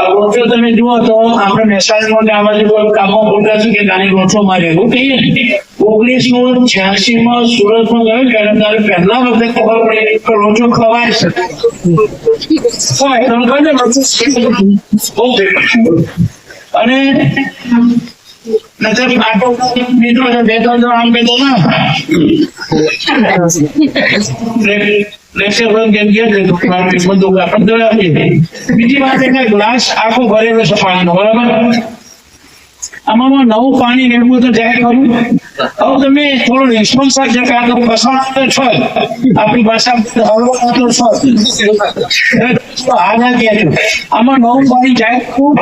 રોચો તમે જુઓ તો આપણે મહેસાણામાં આ બાજુ કામો બોલતા છે કે ગાની રોચો મારે એવું કહીએ ને 1986 સુરતમાં ગયો ત્યારે પહેલા વખતે ખબર પડી કે રોચો ખવાય છે. અને નજર આટો મિત્રો બે ત્રણ આમ બે તો ના બીજી વાત એટલે ગ્લાસ આખો ભરેલો છે પાણીનો, બરાબર? આમાં નવું પાણી રેડવું તો જાય ખરું. હવે તમે થોડો રિસ્પોન્સ આપજો કે આ તો કસાણો છો, આપણી ભાષા આમાં નવું પાણી જાય ખરું.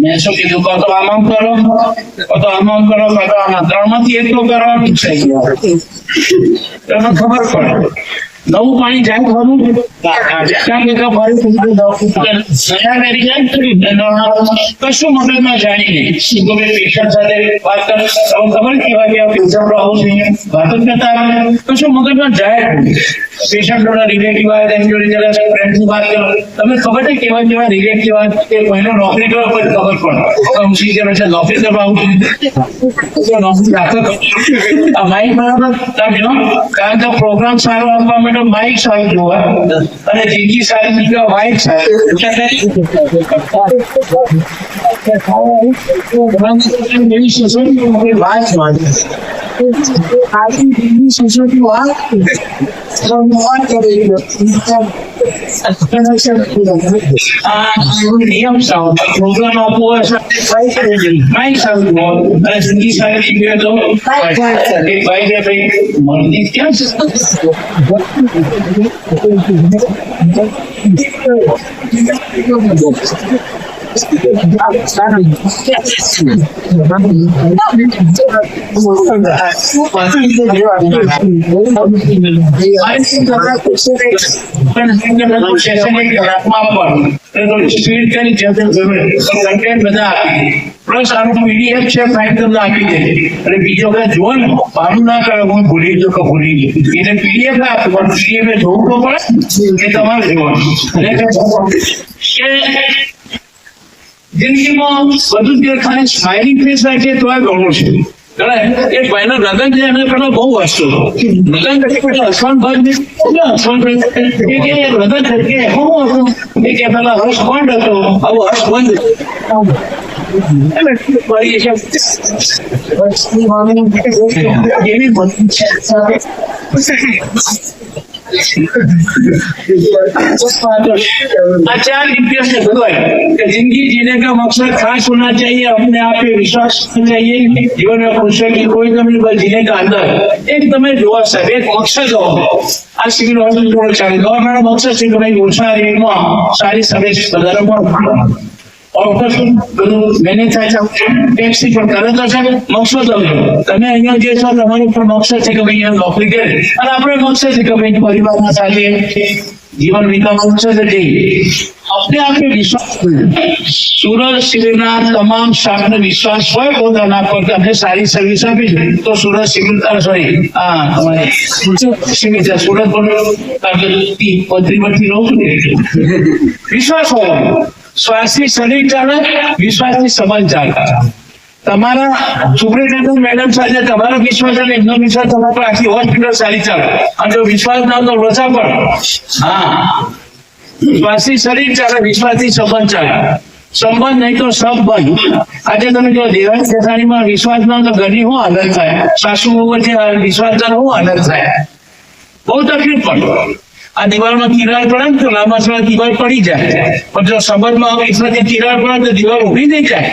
મેં શું કીધું, કહો તો આમ કરો, કહો તો આમ કરો, કહો તો આમાં 3 માંથી 1 તો કરવાનું જ છે. તમને ખબર પડે નવું પાણી જાય ખરું. કશું મગજમાં જાય નહીં. પેશન્ટ સાથે વાત કરો, ખબર કેવા કેવા પેશન્ટો આવું જોઈએ વાત જ કરતા આવે, કશું મગજમાં જાય. પેશન્ટોના રિલેટિવ આવે તેની જોડે ફ્રેન્ડની વાત કરો, તમને ખબર છે કેવા કેવા રિલેટિવ આવે કે કોઈને નોકરી કરવા પછી ખબર પડે નોકરી કરવા આવું નોકરી રાખો. માઇક બરાબર સમજો, કારણ કે પ્રોગ્રામ સારો આપવા માટે માઇક સારું જોવા અને જિંદગી સારી નીકળવા માઇક સારું. નિયમ સારું પ્રોગ્રામ આપવો માઇક સારું અને જિંદગી સારી નીકળે તો ભાઈ મનથી ક્યાં છે. પ્લસ આનું પીડીએફ છે ફાઇલ તમને આપી દે અને બીજો કઈ જુઓ ને મારું ના કરે હું ભૂલી ગયો કે ભૂલી ગયો એટલે પીડીએફ આપે પણ પીડીએફ જોવું તો પડે કે તમારે જોવાનું. જિંદગીમાં બધું જ ખાલી સ્માઇલિંગ ફેસ રાખીએ તો આ ઘણું છે. એક ભાઈનો લગ્ન છે એને પેલો બહુ હસતો લગ્ન હસવાન ભાગ લગ્ન તરીકે હું હતું કે પેલા હર્ષ બંધ હતો આવું હર્ષ બંધ जिंदगी जीने का मकसद खास होना चाहिए, अपने आप पे विश्वास होना चाहिए, जीवन में खुश है कि कोई कमी बस जीने का अंदर एक तमें જોવા સાહેબ એક મકસદ હો. આ સિવિલ હોસ્પિટલ ચાલે ગવર્મેન્ટ મકસદ છે કે ભાઈ ઓછા રેટમાં સારી સર્વિસ વધારવા મેનેજ થાય છે. ટેક્સી પણ કરે તો છે મકસદ તમે અહીંયા જે છો તમારું પણ મકસદ છે કે ભાઈ અહીંયા નોકરી કરે અને આપણે મકસદ છે કે ભાઈ પરિવારના સાથે જીવન વિતાવવા મકસદ છે. अपने आप पे विश्वास सूरज सिविलના તમામ સ્ટાફને વિશ્વાસ હોય પોતાના પર કે આપણે સારી સર્વિસ આપી તો Surat civil sorry civil Surat પત્રીમાંથી રહું છું વિશ્વાસ હોય. શ્વાસથી શરીર ચાલે, વિશ્વાસથી સંબંધ ચાલે. તમારા સુપ્રિન્ટેન્ડન્ટ મેડમ સાથે તમારો વિશ્વાસ અને એમનો વિશ્વાસ તમારા પર આખી હોસ્પિટલ સારી ચાલે અને જો વિશ્વાસ ના તો રજા પણ. હા, વિશ્વાસથી શરીર ચાલે, વિશ્વાસથી સંબંધ ચાલે. સંબંધ નહીં તો સંબંધ. આજે તમે જો દેવાની જેઠાણીમાં વિશ્વાસ ના તો ઘરની શું હાલત થાય, સાસુ વચ્ચે વિશ્વાસ ના શું હાલત થાય, બહુ તકલીફ પડે. આ દિવાલમાં તિરાડ પડે ને તો લાંબા સમય દિવાલ પડી જાય પણ જો સંબંધમાં વિશ્વાસથી તિરાડ પડે તો દિવાલ ઉભી થઈ જાય.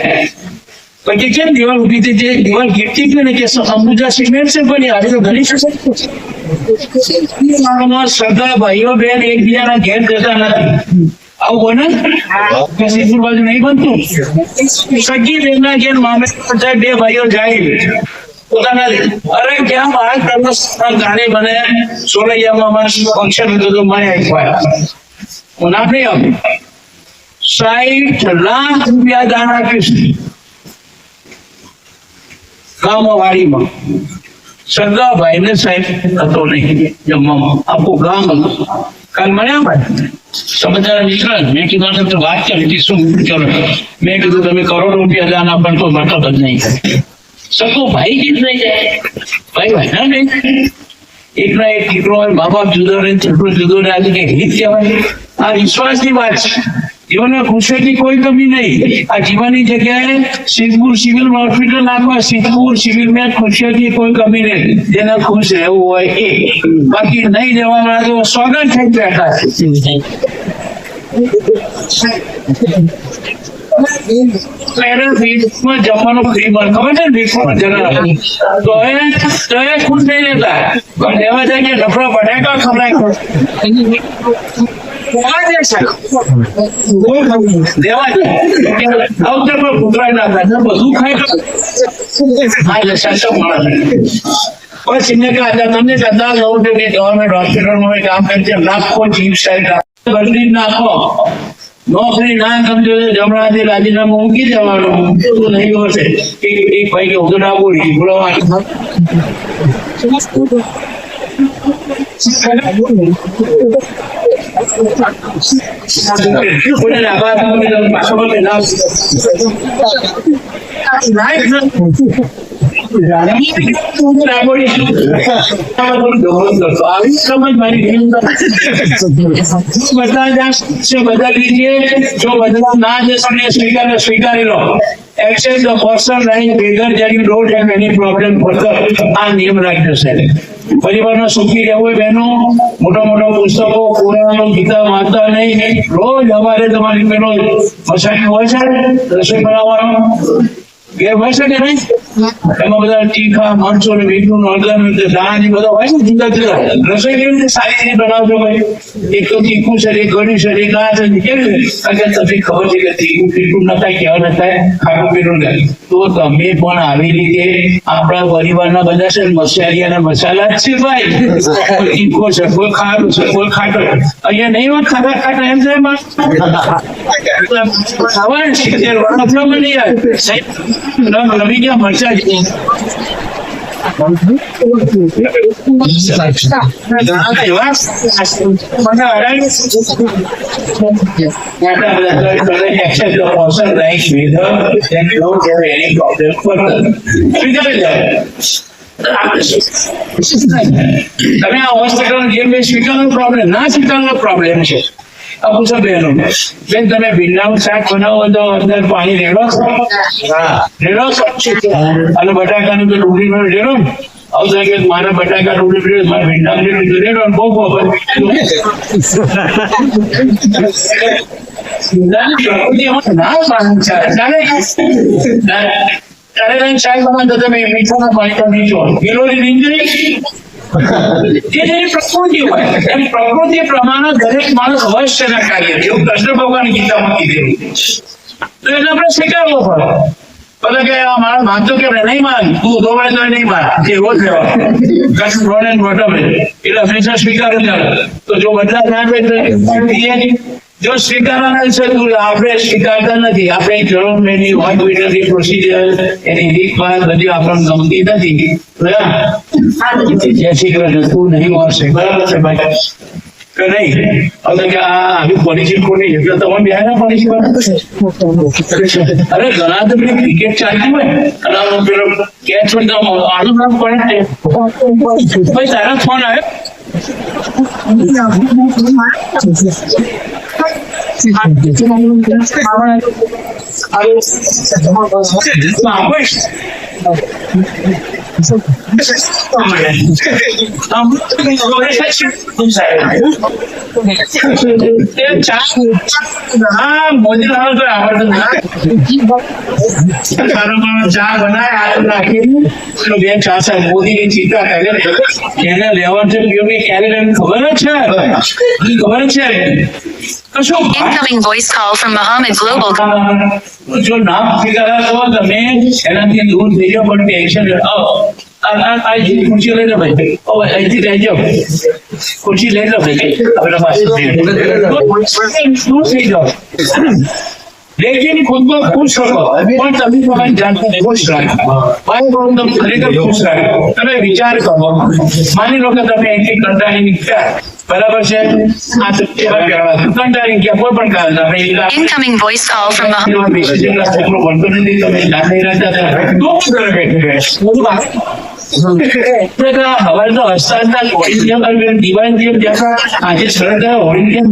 પછી કેમ દિવાલ ઉભી થઈ જાય, દિવાલ ગીરતી ગઈ ને કે અંબુજા સિમેન્ટ છે બની આજે તો ઘણી શ્રદ્ધા ભાઈઓ બેન એકબીજાના ઘેર જતા નથી. આવું બને કસીપુર બાજુ નહીં બનતું. સગી બેનના ઘેર મામે બે ભાઈઓ જાય પોતાના અરે ક્યાં બહાર ગાડી બને સોલૈયામાં ફંક્શન હતું તો મને હું ના નહીં આપી 60 લાખ રૂપિયા દાન આપીશ ગામવાડીમાં સરદારભાઈ ને સાહેબ હતો નહીં જમવામાં, આખું ગામ કાલ મળ્યા ભાઈ સમાચાર નીકળે. મેં કીધું તો વાત કરી હતી શું ચલો, મેં કીધું તમે કરોડ રૂપિયા દાન આપણ કોઈ મતલબ જ નહીં. સકો ભાઈ ગીત નહીં જાય ભાઈ ભાઈ ના નહીં. એકના એક દીકરો હોય, મા બાપ જુદો રહે, છોકરો જુદો રહે, આજે કઈ રીત કહેવાય? આ વિશ્વાસની વાત છે. જીવનમાં ખુશીની કોઈ કમી નહીં. આ જીવનની જગ્યાએ સિદ્ધપુર સિવિલ હોસ્પિટલ નાખવા, સિદ્ધપુર સિવિલમાં ખુશીની કોઈ કમી નહીં. જેને ખુશ રહેવું હોય એ, બાકી નહીં જવા તો સોગંદ થઈ બેઠા છે. જમવાનું ફ્રી મળે, ખબર છે ને? તો એ ખુશ નહીં રહેતા, પણ લેવા જાય કે નફરા બટાકા ખવડાય. ગવર્મેન્ટ હોસ્પિટલમાં કામ કરે છે, લાખો જીવ બદલી નાખો. નોકરી ના સમજો જમણાથી રાજીનામું મૂકી દેવાનું. નહીં હશે એક ભાઈ કે હું ના બોલી બોલવાનું. સ્વીકારી લો. Accept the person lying beggar that you don't have any problem further. આ નિયમ રાખ્યો છે. પરિવારમાં સુખી રહેવું હોય બહેનો, મોટા મોટા પુસ્તકો પુરાણો ગીતા વાંચતા નહીં. રોજ અમારે તમારી પેલો મસાઈ હોય છે રસોઈ બનાવવાનો ઘેર હોય છે કે નહીં? એમાં બધા તીખા મરચો ને મીઠું હળદર દાણા બધા હોય છે જુદા જુદા. રસોઈ કેવી રીતે સારી રીતે બનાવજો ભાઈ? એક તો તીખું છે, એક ગળ્યું છે, એક આ છે. કેવી રીતે? કારણ કે તમને ખબર છે કે તીખું પીઠું ન થાય, કેવા ન થાય, ખાટું પીઠું થાય. તો તમે પણ આવી રીતે આપણા પરિવારના બધા છે મસાલિયા મસાલા જ છે ભાઈ. કોઈ તીખો છે, કોઈ ખારું છે, કોઈ ખાટો. અહીંયા નહીં હોત ખાટા ખાટા એમ થાય માં ખાવા મતલબ નહીં યાર. રવિ ક્યાં મરચા જ તમે આ હોસ્પિટલ જેમ સ્વીકારનો પ્રોબ્લેમ ના સ્વીકારનો પ્રોબ્લેમ છે. પૂછો બહેનો, બેન તમે ભીંડાનું શાક બનાવો તો અંદર પાણી રેડો રેડો અને બટાકાનું તો ડુંગળી રેડો. આવું કે મારા બટાકા ડુંગળી મારા ભીંડા રેડો બહુ કારેલાનું શાક બનાવો તો તમે મીઠાના પાણી તો નીચો ગિલોરી નીચે. પ્રકૃતિ હોય એમ પ્રકૃતિ પ્રમાણે દરેક માણસ અવશ્યના કાર્ય એવું કૃષ્ણ ભગવાન ગીતામાં કીધેલું. તો એટલે આપણે સ્વીકારવો પડે. બધા કે મારા માનતો કે નહીં માન, તું ધોવાય તો નહીં માન, એવો જ રહેવાનો. કૃષ્ણ ભગવાન વટમે એટલે હંમેશા સ્વીકારો ચાલે. તો જો બદલા ના આવે તો જો સ્વીકારવાના છે આપણે સ્વીકારતા નથી. આપણે જરૂર એની હોસ્પિટલની પ્રોસિજર એની રીતભાત બધી આપણને ગમતી નથી. જય શ્રી કૃષ્ણ. તું નહીં મળશે બરાબર છે ભાઈ કે નહીં? હવે કે આ આવી પોલિસી ખોટી એટલે તમે બિહારના પોલિસી અરે ઘણા તો પેલી ક્રિકેટ ચાલતી હોય અને પેલો કેચ હોય તો આનું નામ પડે ભાઈ તારા ફોન આવ્યો મોદી ચા બનાવે બે ચા મોદી ની ચિંતા કરે એને લેવા છે ક્યારે ખબર જ છે ખબર છે. Incoming voice call from Muhammad Global. જો નામ ફિગર તો તમે એનાથી દૂર થઈ જાઓ પણ ટેન્શન અહીંથી ખુરશી લઈ લો ભાઈ. અહીંથી લઈ જાઓ ખુરશી લઈ લો ભાઈ આપણા પાસે દૂર થઈ જાઓ. लेकिन खुद को खुश रखो પણ તમે તમારી જાતને ખુશ રાખો ભાઈ બહેન તમે ખરેખર ખુશ રાખો તમે વિચાર કરો માની લો કે તમે એકલી કંટાળી ગયા બરાબર છે આ તો કેવા કહેવાય કંટાળી ગયા કોઈ પણ કારણ આપણે Incoming voice call from Muhammad. છોકરો ભણતો નથી તમે જાતે રહેતા તો ઘરે બેઠે હવે તો હસતા દિવાળી જેમ જતા આજે સરળ હોળી જેમ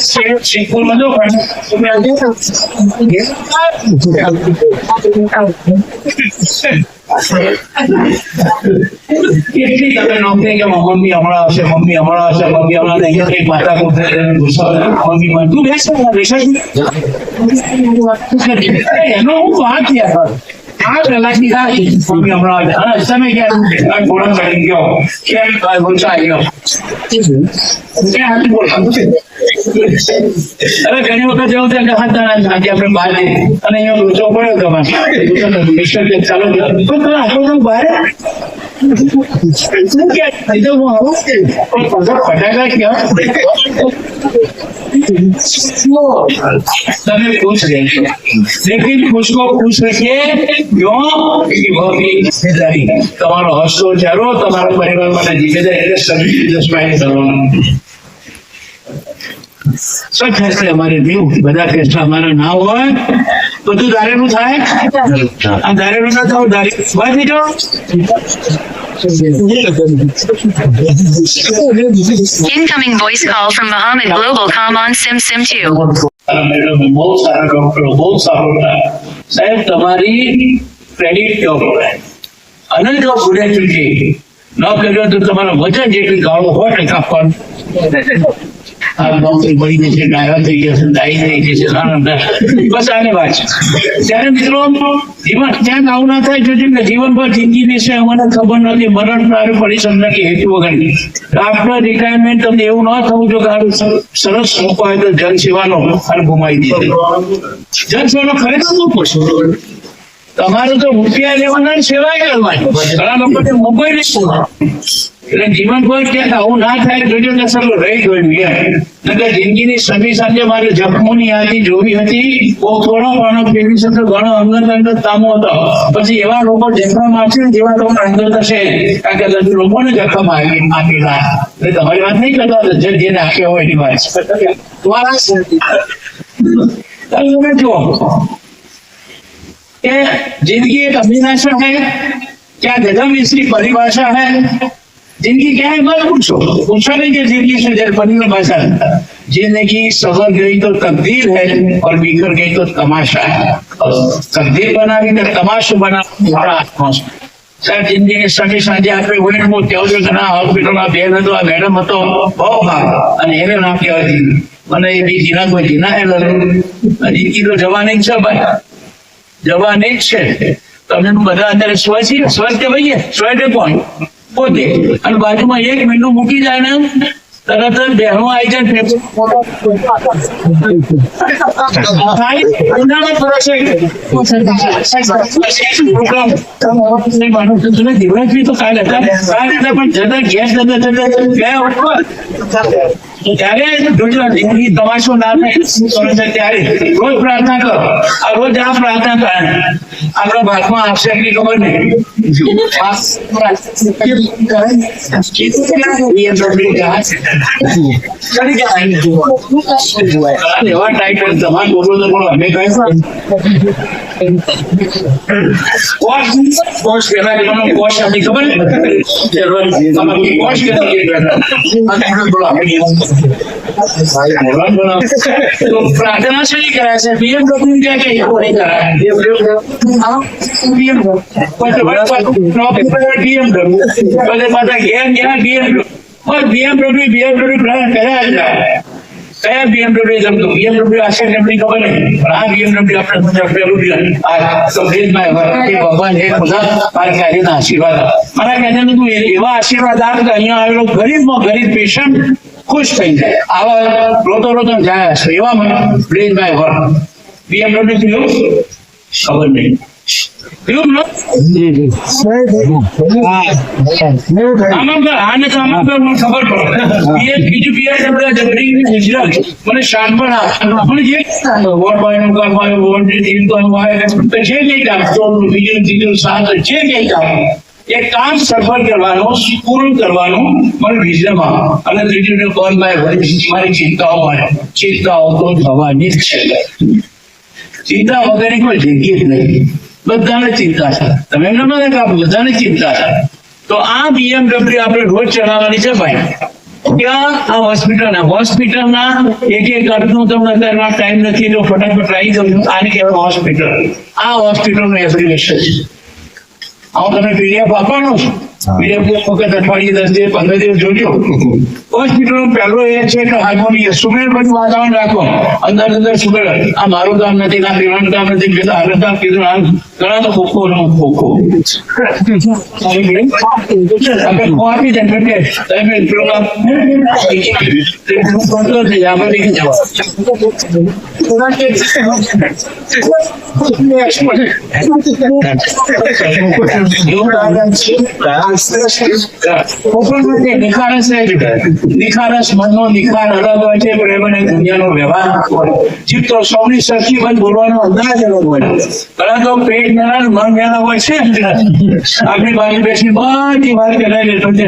સ્કૂલમાં જો કેટલી તમે નોકરી કે મમ્મી હમણાં આવશે મમ્મી હમણાં આવશે મમ્મી હમણાં અહીંયા કઈક માતા મમ્મી તું બેસ એનો હું વાત યાર આ કલાકની રાહ મમ્મી હમણાં આવે તમે ક્યાં ઘોડા ચડી ગયો કેમ બોલતા આવ્યો અરે ઘણી વખત એવું થાય કે હાથ આજે આપણે બહાર અને અહીંયા લોચો પડ્યો તમારે ચાલો બહાર ફટાકા ક્યાં તમે खुश रहिए लेकिन खुश को खुश रखिए क्यों क्योंकि बहुत ही जिम्मेदारी તમારો હસતો ચારો તમારા પરિવાર માટે જિમ્મેદારી એટલે સभी સ્માઈલ કરવાનું सब फैसले हमारे नहीं બધા ફેસલા हमारा ना હોય બધું ધારેલું થાય આ ધારેલું ના થાવ ધારે વાત નહીં Incoming voice call from Muhammad Globalcom on Sim 2. બહુ સારા ડોક્ટરો બહુ સારો સાહેબ તમારી ક્રેડિટ જોબ અને જો ગુનેચુકી ન કર્યો તો તમારા વજન જેટલી ગાળો 100% આપવાનું આ નોકરી મળી જશે ડાયા થઈ જશે ડાઈ થઈ જશે બસ આની વાત છે ત્યારે મિત્રો જીવન ત્યાં આવું ના થાય જો કે જીવનભર જિંદગી વિશે અમને ખબર નથી મરણ પ્રારંભ પરિશ્રમ નથી હેતુ વગરની આફ્ટર રિટાયરમેન્ટ તમને એવું ન થવું જો કે સરસ મોકો હોય તો જનસેવાનો અને ગુમાવી દીધો જનસેવાનો ખરેખર મોકો છે તમારે તો રૂપિયા લેવાના સેવા કરવાની ઘણા લોકોને મોકો નહીં એટલે જીવન કોઈ ક્યાંક આવું ના થાય જોજો ને સર રહી ગયું નકર જિંદગીની સમી સાંજે મારે જખમોની યાદી જોવી હતી બહુ થોડો ઘણો ફેરી શકે ઘણો અંગત તામો હતો પછી એવા લોકો જખમ આપશે જેવા લોકો અંગત હશે કારણ કે હજુ લોકોને જખમ આપેલા એટલે તમારી વાત નહીં કરતા જેને આપ્યો હોય એની વાત તમારા તમે જુઓ कि जिंदगी एक अभिलाषा है क्या गजब इसकी परिभाषा है जिंदगी क्या है मत पूछो नहीं कि जिंदगी से परिभाषा जिंदगी सवर गई तो तकदीर है और बिखर गई तो तमाशा है और तकदीर बनावी तो तमाशो बना हमारा आत्मा सर जिंदगी सभी साંજે આપણે વોઈડ મો કેવું છે કે ના હોસ્પિટલમાં બેન હતો આ મેડમ હતો બહુ ભાગ અને એને નામ કહેવાય મને એ બી જીના કોઈ જીના એટલે જિંદગી તો જવાની છે ભાઈ જવાની જ છે તમે બધા અત્યારે સ્વચ્છ ભાઈએ સ્વચ્છ કોણ પોતે અને બાજુમાં 1 મહિનો મૂકી જાય ને તરત જ બહેનો આવી જાય દિવસથી તો કાલે પણ જતા ગેસ ત્યારે જિંદગી તમાશો ના થાય ત્યારે રોજ પ્રાર્થના કરો આ રોજ આ પ્રાર્થના કરે આપણા ભાગમાં આવશે એટલી ખબર નહીં એવા ટાઈટલ તમારે બોલો તો પણ અમે કઈ કોર્સ પેલા કોર્સ આપણી ખબર કોર્સ પ્રાર્થના શરી કરાય છે BMW ક્યાં કે નહીં કરાય કયા BMW ગમતું BMW આશા એમની ખબર નહીં પણ આ BMW આપણે ભગવાન હે ખુદા મારા કાયદેના આશીર્વાદ મારા કાયદાનું તું એવા આશીર્વાદ આપ કે અહીંયા આવેલો ગરીબમાં ગરીબ પેશન્ટ ખુશ થઈ જાય આવા રોતો જાય છે એવા પ્લીઝ માય વર્ક BMW ખબર નહીં એવું ન? આમાં તો આને તો આમાં તો મને ખબર પડે. બીજું મને શાનપણ મને જે વોટ વાયનું કામ આવે, વોટ ડીલ કામ આવે, તો જે કંઈ કામ ચોરનું, બીજું ત્રીજું સાત જે કંઈ કામ એ કામ સફળ કરવાનું, પૂરું કરવાનું મને વિઝનમાં. અને ત્રીજું કોણ મારી ચિંતાઓ તો થવાની જ છે. ચિંતા વગરની કોઈ જિંદગી જ નહીં. બધાને ચિંતા છે. તમે એમ ના કે બધાને ચિંતા છે. તો આ BMW આપણે રોજ ચલાવવાની છે ભાઈ. ત્યાં આ હોસ્પિટલના એક અર્થનું તમને ટાઈમ નથી તો ફટાફટ લાવી દઉં. આને કહેવાય હોસ્પિટલ. આ હોસ્પિટલનું એપ્લિકેશન છે. હું તમને PDF આપવાનો છું. PDF વખત અઠવાડિયે 10 દિવસ 15 દિવસ જોજો. હોસ્પિટલ પહેલો એ છે કે હાર્મોનિયસ સુમેળ બધું વાતાવરણ રાખો. અંદર સુમેળ. આ મારું કામ નથી, ના પીવાનું કામ નથી, કીધું આગળ કામ કીધું ઘણા તો ખોખો આપણે ખો આપી દે તમે નિખારસ મનનો નિખાર અલગ હોય છે, પ્રેમ અને દુનિયાનો વ્યવહાર ચિત્રો સૌની સરખી બંધ બોલવાનો અંદાજ અલગ હોય. ઘણા તો પેટ મેળા મન મેળા હોય છે. આપણી બાજુ બેસી બધી વાત કરાવી લેતો છે.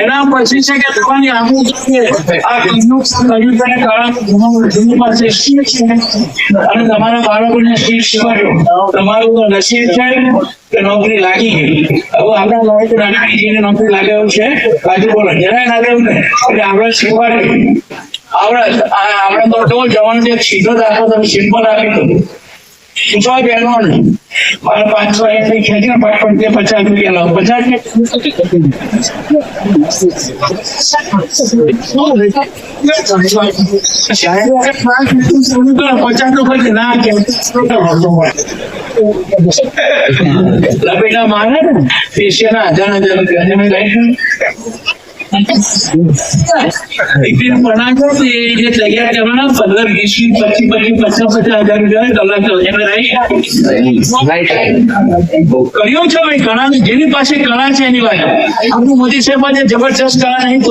એના પછી છે કે તમારી આખું અને તમારા બાળકોને શીખવાડ્યો. તમારું તો નસીબ છે કે નોકરી લાગી ગઈ. હવે આપણા નોકરી લાગે એવું છે, બાજુ બોલો જરાય લાગે એવું ને એટલે આપણે શીખવાડ્યું. આપણે તો જવાનું છે સીધો દાખલો તમે સિમ્પલ આપી દો. પૂછવા બહેનો ને મારે 500 એની ખેંચી 50 રૂપિયા લાવો. 50 તો પછી ના કે લપેટા મારે ને પેશિયના 1000 રૂપિયા લઈશું. તૈયાર કરવાના 15, 20, 25, 50,000 કર્યો છે ભાઈ. કળા જેની પાસે કળા છે એની વાત. આપણું મોદી સાહેબ પાસે જબરજસ્ત કળા નહીં તો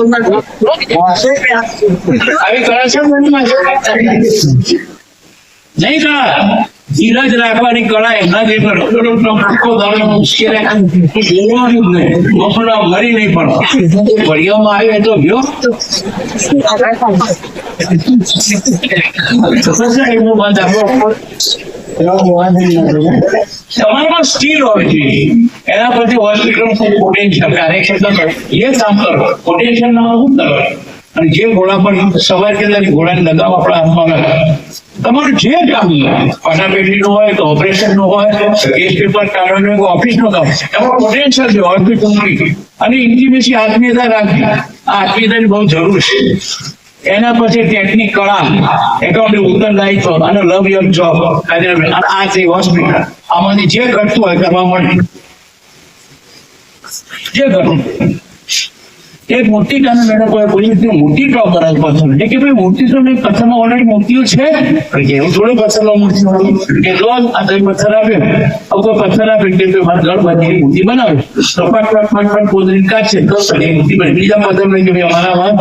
આવી કળા છે નહીં કળા ધીરજ રાખવાની કળા એમના જે મુશ્કેલ મરી નહીં પડો. વડિયામાં આવ્યો તો ગયો તમારામાં સ્કિલ હોવી જોઈએ. એના પરથી હોસ્પિટલ પોટેન્શિયલ કાર્યક્ષેત્ર એ કામ કરો. પોટેન્શિયલ ના શું કરો અને જે ઘોડા પર સવાર કે ઘોડાને લગાવ આપણા હાથમાં લગાવ. તમારું જે કામ પાટાપેટી નું હોય તો ઓપરેશન નું હોય, કેસ પેપર કાઢવાનું હોય, ઓફિસ નું કામ, એમાં પોટેન્શિયલ છે હોસ્પિટલની. અને ઇન્ટિમેસી આત્મીયતા રાખવી. આ આત્મીયતાની બહુ જરૂર છે. એના પછી ટેકનિક, કળા, એકાઉન્ટ, ઉત્તરદાયિત્વ અને લવ યોર જોબ. આ છે હોસ્પિટલ. આમાંથી જે ઘટતું હોય કરવા મળે. જે ઘટતું એક મોટી કાને મેડમ કોઈ મોટી ટોપ કરાય પથ્થર કે ભાઈ મૂર્તિ તો પથ્થરમાં ઓલરેડી મૂર્તિઓ છે કે એવું થોડું પથ્થરમાં મૂર્તિ હોય કે જો આ તો પથ્થર આપે કોઈ પથ્થર આપે કે મારા ઘર બધી મૂર્તિ બનાવે તો ફટ કોદરી કાઢશે તો એ મૂર્તિ બને. બીજા પથ્થર નહીં કે ભાઈ અમારામાં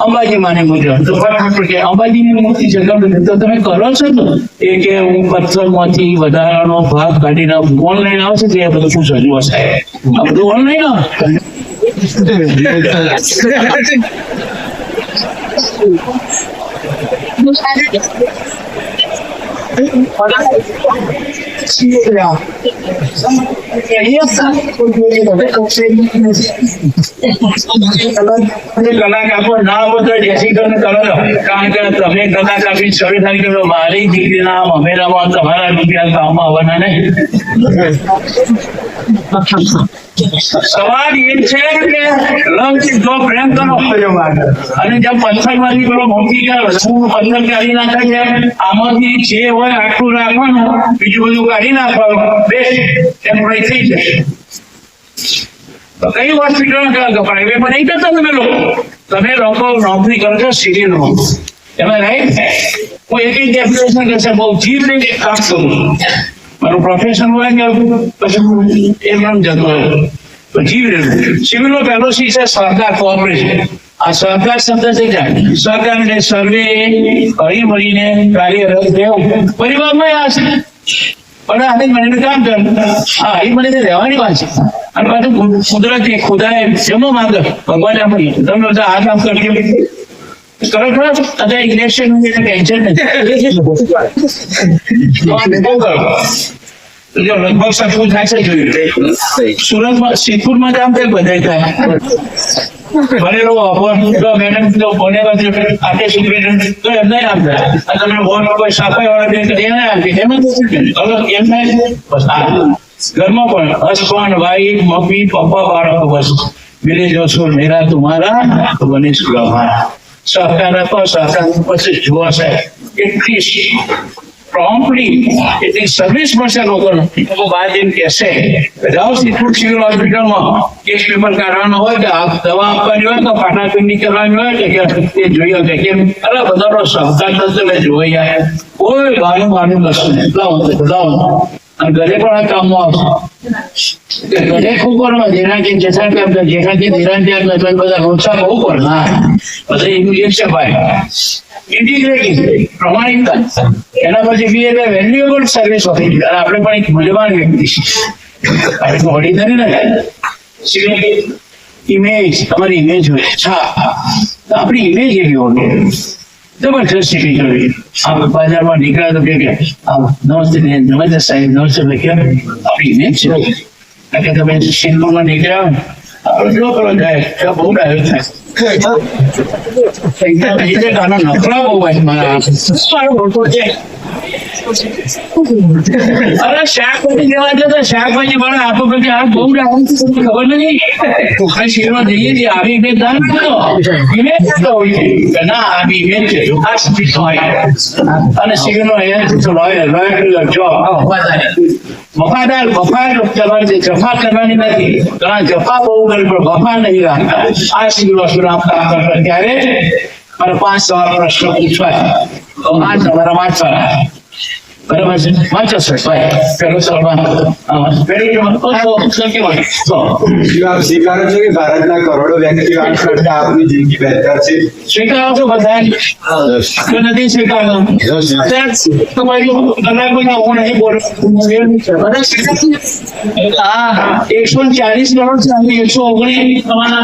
અંબાજી માની મૂર્તિ તો ફટ કે અંબાજીની મૂર્તિ છે તો તમે કરો છો તો એ કે હું પથ્થરમાંથી વધારાનો ભાગ કાઢીને ઓનલાઈન આવશે તો એ બધું શું સજુ હશે. આ બધું ઓનલાઈન આવે. મારી દીકરી ના અમેરામાં તમારા રૂપિયા કામમાં આવવાના નહીં. સવાલ એ છે કે લવથી જો પ્રેમ કરો અને જેમ પથ્થરમાંથી પેલો મૂકી ગયો પથ્થર કાઢી નાખે છે, આમાંથી જે હોય આટલું રાખવાનું, બીજું બધું કાઢી નાખવાનું, બેસ્ટ ટેમ્પરરી થઈ જશે. તો કઈ હોસ્પિટલ પ્રાઇવેટમાં નહીં કરતા તમે લોકો નોકરી કરો છો સિવિલમાં, એમાં રાઈટ? હું એક જ ડેફિનેશન કરશે, બહુ જીવને કામ કરું છું. મારું પ્રોફેશન હોય કે પછી એમ જતો હોય તો જીવ રહેવું. સિવિલનો પહેલો શીખ છે સરકાર, કોઓપરેશન. આ સહકાર શબ્દ છે જાય સહકાર એટલે સર્વે હળી મળીને કાર્યરત રહેવું. પરિવારમાં આ છે પણ આને મને કામ કર, હા એ મને રહેવાની વાત છે. અને પાછું કુદરતી ખુદાએ જમો માંગે ભગવાને આપી તમે બધા આ કામ કરજો કરો છો. અત્યારે ઇલેક્શન ટેન્શન નથી, જો લગભગ સચવું થાય છે. જોયું સુરતમાં સિદ્ધપુરમાં જામ તે બધાય થાય ભણેલો મેડમ આપે સુપ્રિન્ટેન્ડન્ટ તો એમને આપતા તમે વોટ કોઈ સફાઈ વાળા એને આપી એમાં એમને બસ ઘરમાં પણ હસબન્ડ વાઈફ મમ્મી પપ્પા બાળકો બસ મિલે જો છો મેરા તુમારા તો બનીશ હમારા. સહકાર આપો, સહકાર પછી જોવા સાહેબ એટલી promptly એટલી સર્વિસ મળશે લોકોને. લોકો બહાર જઈને કહેશે જાઓ સિદ્ધપુર સિવિલ હોસ્પિટલમાં કેસ પેપર કાઢવાનો હોય કે દવા આપવાની હોય કે પાટાપિંડી કરવાની હોય કે એ જોઈએ કે કેમ અરે બધાનો સહકાર થતો મેં જોઈ જાય કોઈ બાનું કશું નહીં. લાવો અને ઘરે પણ આ કામમાં આવશે. ઘરે ખૂબ કરવા જેનાથી જેઠા કરતા જેઠાથી ધીરાથી બધા રોચા બહુ પણ હા બધા એનું એક છે ભાઈ ઇન્ટિગ્રેટિંગ પ્રમાણિકતા. એના પછી બી એટલે વેલ્યુએબલ સર્વિસ હોતી અને આપણે પણ એક મૂલ્યવાન વ્યક્તિ છીએ. હોડી ધરી ને ઇમેજ, તમારી ઇમેજ હોય આપણી ઇમેજ એવી હોવી જબરજસ્ત શીખી જોઈએ. બજારમાં નીકળ્યા તો કે નમસ્તે સાહેબ નમસ્તે આપણી ઇમેજ છે. કે તમે સિનેમામાં નીકળ્યા આપણે જો કરો જાય બહુ ડાયો થાય નકરા બહુ હોય મારા અરે શાકભાજી લેવા જતા શાકભાજી મને આપો પછી આ બહુ ખબર નથી શિરમાં જઈએ છીએ આવી ઇમેજ ના ઇમેજ હોય છે ના આવી ઇમેજ છે આ સ્પીચ હોય અને શિવનો વફાદાર કરવાની જફા કરવાની નથી. ઘણા જફા બહુ કરી પણ વફા નહીં રાખતા. આ સિવિલ હોસ્પિટલ ત્યારે મારે 5 સવાલ પ્રશ્નો પૂછવાય તો આ તમારા વાંચવાના બરાબર છે. વાંચો સર ભાઈ પેલો સવાલ સ્વીકારો છો કે ભારતના કરોડો વ્યક્તિઓ કરતા આપની જિંદગી બહેતર છે? સ્વીકારો છો બધા નથી સ્વીકારતો તમારી કલાકોના હું નહીં બોલું 140 કરોડ છે 119 તમારા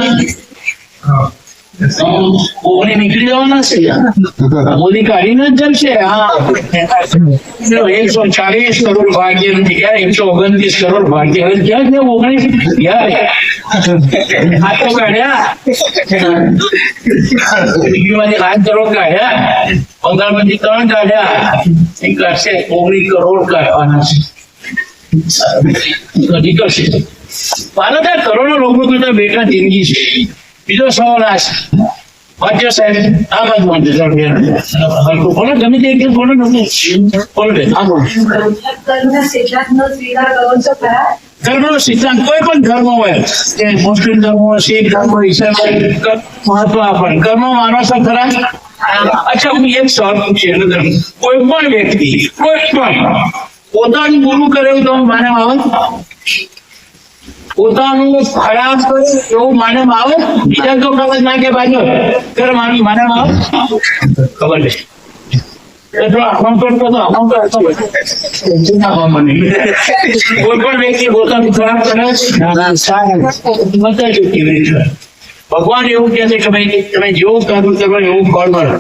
19 નીકળી જવાના છે. મોદી કાઢીને જ જશે. હા 140 કરોડ ભાગ્ય નથી ક્યાં 129 કરોડ ભાગ્ય ક્યાં 19 યાર હાથ તો કાઢ્યા માંથી 8 કરોડ કાઢ્યા 15 માંથી 3 કાઢ્યા એક કરશે 19 કરોડ કાઢવાના છે. નીકળશે ભારત કરોડો લોકો કરતા બેટા જિંદગી છે. બીજો સવાલ આ છે વાંચો સાહેબ આ બાજુ વાંચો બોલો ગમે તે બોલો બોલો ધર્મનો સિદ્ધાંત કોઈ પણ ધર્મ હોય કે મુસ્લિમ ધર્મ હોય શીખ ધર્મ હોય ઈસાઈ મહત્વ આપે કર્મ માનો છો ખરા? અચ્છા હું એક સવાલ પૂછ્યું કોઈ પણ વ્યક્તિ કોઈ પણ પોતાનું ગુરુ કરે એવું તમે માને આવે? પોતાનું ખરાબ કરે એવું માને આવે? બીજા તો ખબર ના કે બાજુ કર માની માને આવે ખબર નહીં. કોઈ પણ વ્યક્તિ પોતાનું ખરાબ કરે ભગવાન એવું કહે છે કે ભાઈ તમે જેવું કર્મ કરો એવું ફળ મળે.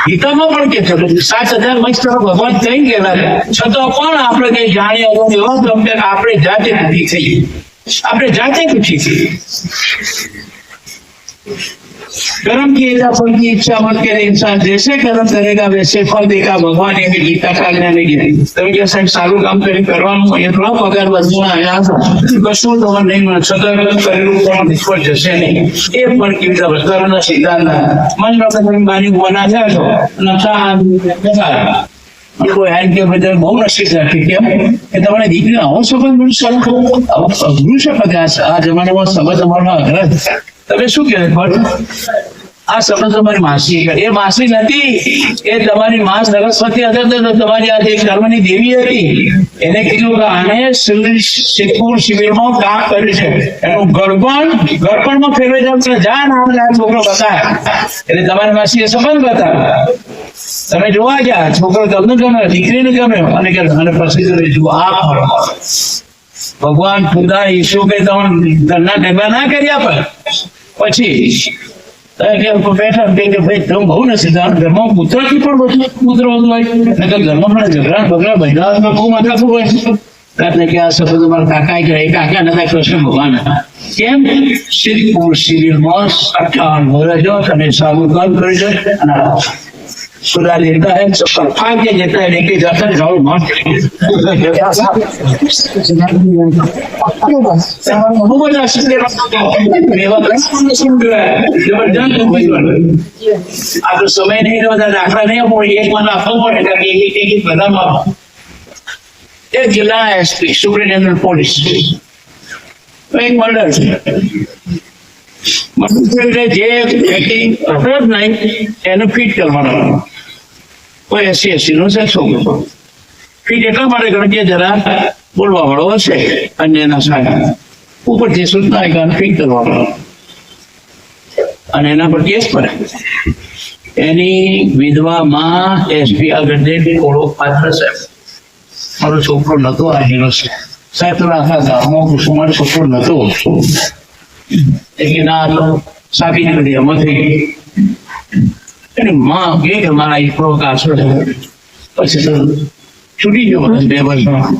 ગીતામાં પણ કે છે 7,000 વર્ષ ભગવાન કહી ગયેલા છતાં પણ આપણે કઈ જાણ્યા એવો ગમે આપણે જાતે દુઃખી થઈએ. આપણે જાતે દુઃખી થઈએ. कर्म किए जा फल की इच्छा मत करे इंसान जैसे कर्म करेगा वैसे फल देगा भगवान એવી ગીતા કાઢને ગીરી તમે કે સાહેબ સારું કામ કરી કરવાનું એ થોડા પગાર વધવા આયા કશું તમારે નહીં મળે છતાં કરેલું પણ નિષ્ફળ જશે નહીં એ પણ કેવી રીતે વસ્તારના સિદ્ધાંત મન આપણે માની બના જાય છો નશા કોઈ હેલ્થ કે બધા બહુ નસીબ રાખી કેમ કે તમારે દીકરીને આવો સંબંધ અઘરું છે બધા આ જમાનામાં સંબંધ અમારો અઘરા તમે શું કહેવાય પણ આ સંબંધ તમારી માસી એ માસી નથી એ તમારી માં સરસ્વતી હતી તો તમારી આ જે કર્મની દેવી હતી એને કીધું કે આને સિદ્ધપુર શિબિરમાં કામ કર્યું છે એનું ગળપણમાં ફેરવાઈ જાવ જા નામ આ છોકરો બતાવે એટલે તમારી માસી એ સંબંધ બતાવે તમે જોવા ગયા છોકરો તમને ગમે દીકરીને ગમે અને પછી જુઓ આ ફળ ભગવાન ખુદા ઈશુ કે તમે ઘરના ઢેબા ના કર્યા પણ પછી બેઠા કે ભાઈ તમે બહુ નથી ઘરમાં પુત્રથી પણ પુત્ર વધુ હોય ઘરમાં પણ ઝઘડા બગડા બહેરા બહુ માથાકૂટ હોય રાતને કે આ શબ્દ તમારા કાકા કે કાકા નતા કૃષ્ણ ભગવાન કેમ સિદ્ધપુર શિબિરમાં 58 વર્ષ અને સારું કામ કરી છે અને सुधा लेता है सब फा के देता है लेके जाता है जाओ मत आप समय नहीं रहता दाखला नहीं हो एक मन आपको पड़ेगा कि एक बदाम एक जिला एसपी सुप्रिंटेंडेंट पुलिस एक मर्डर જે વ્યક્તિ અપરાધ નહીં એને ફિટ કરવાનો કોઈ 80 નો છે છોકરો ફિટ એટલા માટે કરે કે જરા બોલવા વાળો હશે અન્યના સાગા ઉપરથી સૂચના ફિટ કરવાનો અને એના પર કેસ પડે એની વિધવા માં એસપી આગળ થોડો પાત્ર સાહેબ મારો છોકરો નતો આવેલો છે સાહેબ તો આખા ગામમાં મારો છોકરો નતો लेकिन आ तो साबी ने दिया मथे એની માં કે મારા ઈશ્વર का आश्रय પછી તો છૂટી ગયો બે વર્ષમાં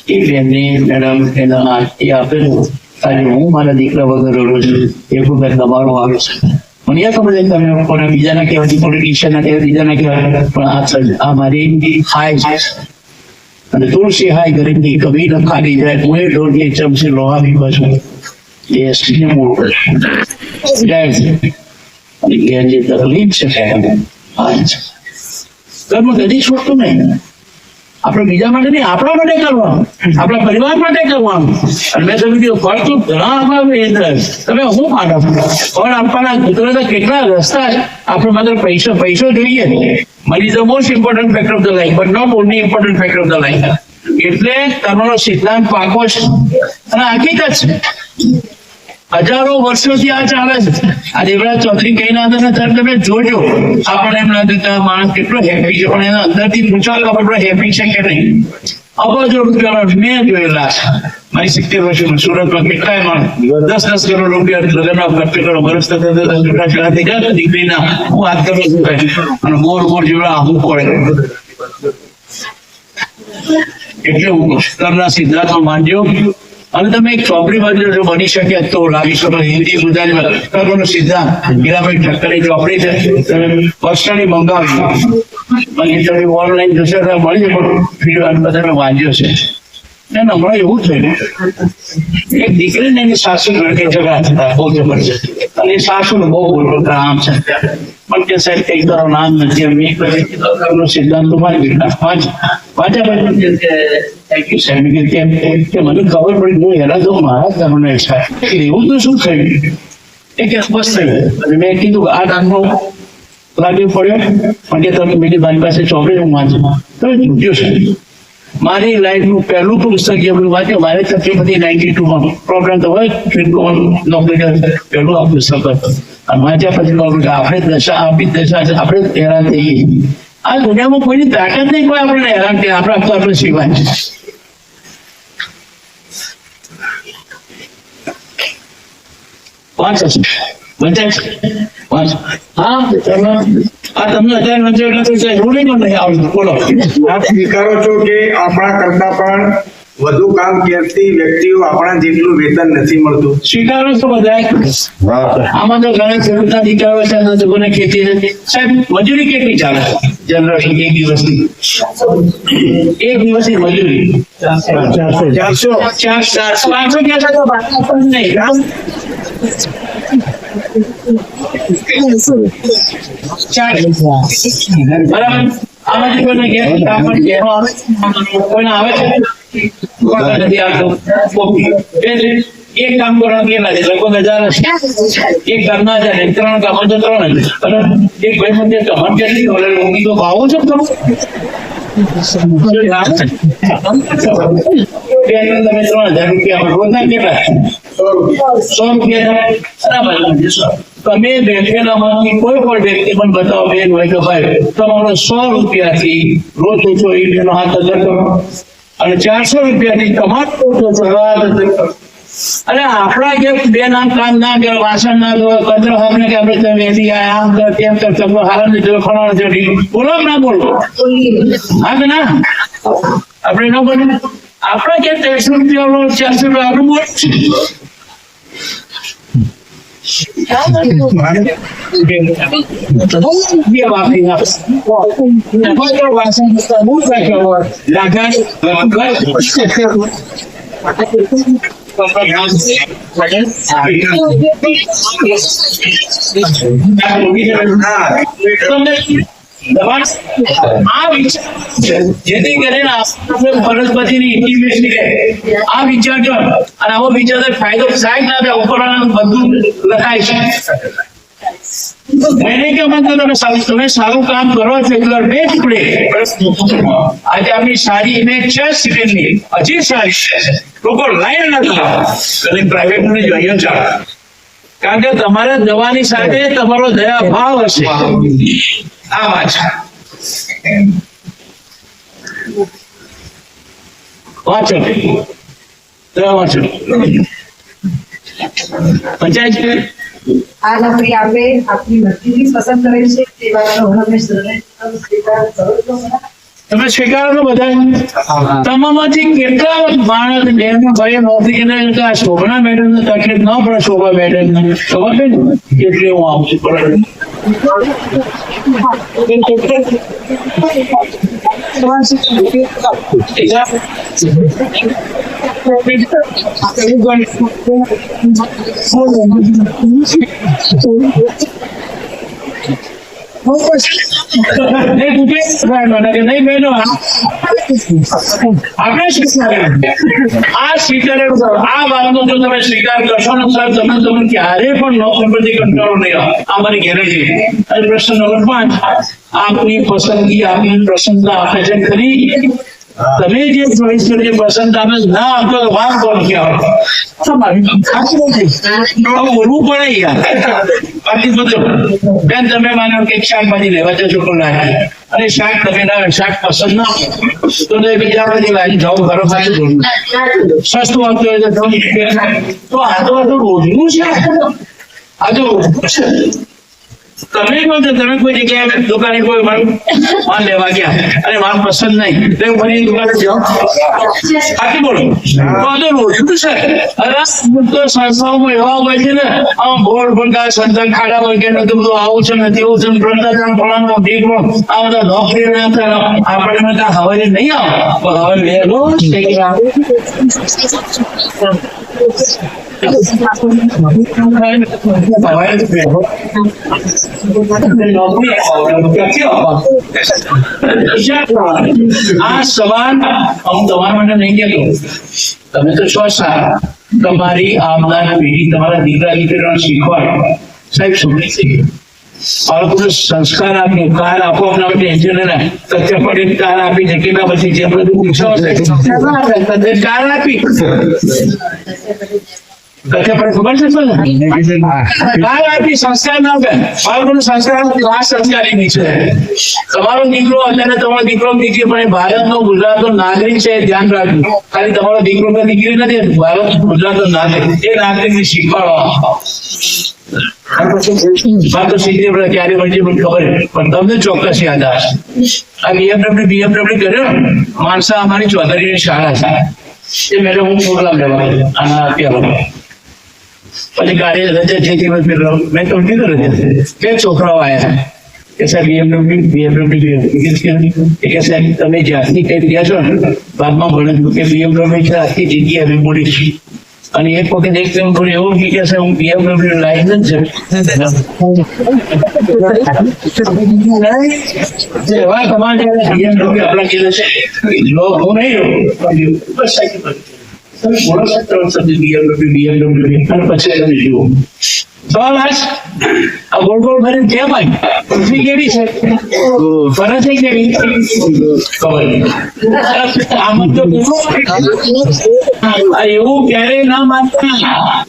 એ બેનને મેડમ એના એ આપેલું આજે હું મારા દીકરા વગર રહું છું એ વખત દબાણો આવે છે મને એ ખબર છે તમે કોને બીજાના કહેવાથી પોલિટિશિયનના કહેવાય બીજાના કહેવાય પણ આ મારી હાય છે અને તુલસી હાય ગરીબની કભી ન ખાલી જાય હું એ ઢોળની ચમચી લોહા બી બચું એ સ્ત્રીને મોકલે જાય છે અને એ જે તકલીફ છે કર્મ કદી છોડતું નહીં આપણે બીજા માટે નહીં આપણા માટે કરવાનું આપણા પરિવાર માટે કરવાનું અને મેં તમે કીધું ફળ તો ઘણા અભાવે તમે હું માનો ફળ આપવાના કુદરતના કેટલા રસ્તા આપણે માત્ર પૈસો જોઈએ money the most important factor of the life but not only important factor of the life એટલે તમારો સિદ્ધાંત પાકો છે અને હકીકત છે હજારો વર્ષોથી આ ચાલે છે આ દેવરાજ ચૌધરી કઈ ના હતા તમે જોજો આપણને એમ લાગે કે માણસ કેટલો હેપી છે પણ એના અંદરથી પૂછવા કે આપણે હેપી છે કે નહીં અબજો રૂપિયા મેં જોયેલા છે મારી 70 વર્ષમાં સુરતમાં કેટલાય માણસ 10 કરોડ રૂપિયા લગ્નના ખર્ચ કરો વર્ષ છૂટાછેડા થઈ જાય દીકરીના હું વાત કરું છું અને મોર જેવડા આવું પડે એટલે હું કરના સિદ્ધાંતો માનજો અને તમે એક ચોપડી બાજુ જો બની શકે તો લાવી શકો હિન્દી ગુજરાતીમાં કર્મનો સિદ્ધાંત હીરાભાઈ ઠક્કરની ચોપડી છે તમે પર્સનલી મંગાવી ઓનલાઈન જશે તો મળી જાય પણ બધા મેં વાંચ્યો છે એને હમણાં એવું થયું એક દીકરીને એની સાસુ લડકે ઝઘડા થતા બહુ જબરજસ્ત અને એ સાસુને બહુ બોલતા આમ છે પણ કે સાહેબ કઈ તારો નામ નથી મેં કર્મનો સિદ્ધાંત તો મારી વાંચ્યા થેન્ક યુ સાહેબ કે મને ખબર પડી હું હેરા તો મારા કર્મને એવું તો શું થયું એ કે બસ થયું અને મેં કીધું આ દાખલો લાગ્યો પડ્યો પણ કે તમે બીજી મારી પાસે ચોપડી હું વાંચું તો છૂટ્યો છે મારી લાઈફનું પહેલું પુસ્તક જે બધું વાંચ્યું મારે તકલીફ હતી 92માં પ્રોબ્લેમ તો હોય નોકરી પહેલું આ પુસ્તક હતું અને વાંચ્યા પછી આપણે દશા આપી દશા આપણે હેરાન થઈ ગઈ આ દુનિયામાં કોઈની તાકાત નહીં કોઈ આપણને હેરાન થાય આપણે આપણે સિવાય વાંચ હા તમને અત્યારે એવું નહીં આવડતું બોલો આપ સ્વીકારો છો કે આપણા કરતા પણ વધુ કામ કરતી વ્યક્તિઓ આપણા જેટલું વેતન નથી મળતું. સ્વીકારો છો બધા? આમાં તો ઘણા ખેડૂતના દીકરાઓ છે અને લોકોને ખેતી નથી. સાહેબ મજૂરી કેટલી ચાલે જનરલી એક દિવસની મજૂરી? 400 500 ક્યાં તો નહીં. બરાબર. આમાંથી કોઈને ઘેર કામ પણ કહેવાનું કોઈને આવે છે કોઈને નથી આવતું. એક કામ કરવાનું કેટલા છે? લગભગ 1000 હશે. એક કામના 1000 3 કામ તો 3 હશે. બરાબર. એક ભાઈ મને કમર કેટલી ઊંઘી તો ભાવો છો તમે? તમે 3000 રૂપિયા રોજના કેટલા? 100 રૂપિયા. બરાબર. તમે બેઠેલામાંથી કોઈ પણ વ્યક્તિ પણ બતાવો બેન હોય કે ભાઈ તમારો 100 રૂપિયાથી રોજ ઓછો એ બેનો હાથ અદર કરો અને 400 રૂપિયાથી તમારો રોજ ઓછો હાથ અદર કરો. અને આપણા જે બેન આમ કામ ના કરે, વાસણ ના ધોવે, કચરો આપણે કે આપણે વેલી આમ કર તેમ કર, તમે હારા ને જો ફલાણો જો બોલો કે ના બોલો? હા કે ના? આપણે ન બોલે. આપણે કે 300 રૂપિયા 400 રૂપિયા આપણે બોલ જેથી કરીને વનસ્પતિની ઇન્ટિમેસી રહે. આ વિચારજો અને આવો વિચાર ફાયદો થાય ના થાય ઉપરવાળાનું બધું લખાય છે. मैंने क्या मतलब તમે સારું કામ કરો છો એટલે બેસ્ટ પ્લે. આજે આપણી સારી ઇમેજ છે સિવિલની, હજી સારી છે. લોકો લાઈન નથી અને પ્રાઇવેટ ને જોઈએ છે કારણ કે તમારા દવાની સાથે તમારો દયા ભાવ હશે. આ વાત છે. વાંચો વાંચો પંચાયત આ નોકરી આપે આપની મરજીથી પસંદ કરે છે તે વાતનો હંમેશ સ્વીકાર કરો છો. તમે સ્વીકારો છો બધા? તમામાંથી કેટલા માણસ બહેનો ભાઈ નોકરી આ શોભના મેડમ ને તકલીફ ન પડે? શોભા મેડમ ને ખબર છે ને એટલે હું આવું છું. નહીં બહેનો આપણે આ સ્વીકાર આ વાતનો જો તમે સ્વીકાર કરશો ને સર તમે ક્યારે પણ નોકરી પરથી કંટાળો નહીં આવે. આ મારી ગેરંટી. અને પ્રશ્ન નંબર 5, આપની પસંદગી આપની પ્રસન્નતા આપે છે ખરી? તમે જે ચોઈસ કરી પસંદ આપે ના આપો તો વાંક કોણ કહેવાય? બોલવું પડે યાર. બાકી બધું બેન તમે માનો કે શાકભાજી લેવા જશો પણ નાખી અને શાક તમે ના શાક પસંદ ના તો બીજા બધી લાગી જાઓ ઘરો ખાલી સસ્તું આવતું હોય તો આ તો રોજનું છે. આ તો તમે કહો તો તમે કોઈ જગ્યાએ દુકાને કોઈ માલ લેવા ગયા અને માલ પસંદ નહીં તો ફરી દુકાને જાઓ. બાકી બોલો તો રોજનું છે. તો સંસ્થાઓમાં એવા હોય છે ને આમ બોર્ડ ભંગા સંતાન ખાડા હોય કે નથી બધું આવું છે ને તેવું છે ભ્રષ્ટાચાર ફલાણું ઢીકણું આ બધા નોકરી ના થાય. આપણે હવે નહીં આવો હવે લેલો આ સવાલ હું તમારા માટે નહીં કહેતો. તમે તો છો સારા. તમારી આવનાર પેઢી તમારા દીકરા દીકરીઓને શીખવાડો. સાહેબ સમજી શીખે બાળકોને સંસ્કાર આપી કાર આપો. આપણા ટેન્શન તથ્ય પડે કાર આપી છે કેટલા પછી જે બધું પૂછાશે કાર આપી ખબર છે સંસ્કાર ના આપે બાળકોનો સંસ્કાર ક્લાસ સંસ્કારી ની છે. તમારો દીકરો અત્યારે તમારો દીકરો દીકરી પણ ભારતનો ગુજરાતનો નાગરિક છે ધ્યાન રાખજો. ખાલી તમારો દીકરો કે દીકરી નથી ભારત ગુજરાતનો નાગરિક એ નાગરિક ને શીખવાડો. ક્યારે બનશે મને ખબર પણ તમને ચોક્કસ યાદ આવશે. આ BMW કર્યો માણસા અમારી ચૌધરીની શાળા છે. એ મેં હું પ્રોગ્રામ લેવા આના અત્યારે પછી ગાડી રજા જે દિવસ મેં તો કીધું રજા કે છોકરાઓ આવ્યા કે સાહેબ BMW કે સાહેબ તમે જ્યાંથી કઈ ગયા છો ને બાદમાં ભણ્યું કે BMW છે આખી જિંદગી હવે બોલીશ અને એક વખત એક થોડું એવું કે છે હું BMW લાયસન્સ છે એવા તમારે BMW આપણા કીધું છે લો હું નહીં રહું બસ સાયકલ BMW અને પછી તમે જુઓ સવાલ આ ગોળ ગોળ ભરીને કેમ આવી પૃથ્વી કેવી છે ફરે છે કેવી ખબર આમ તો એવું ક્યારેય ના માનતા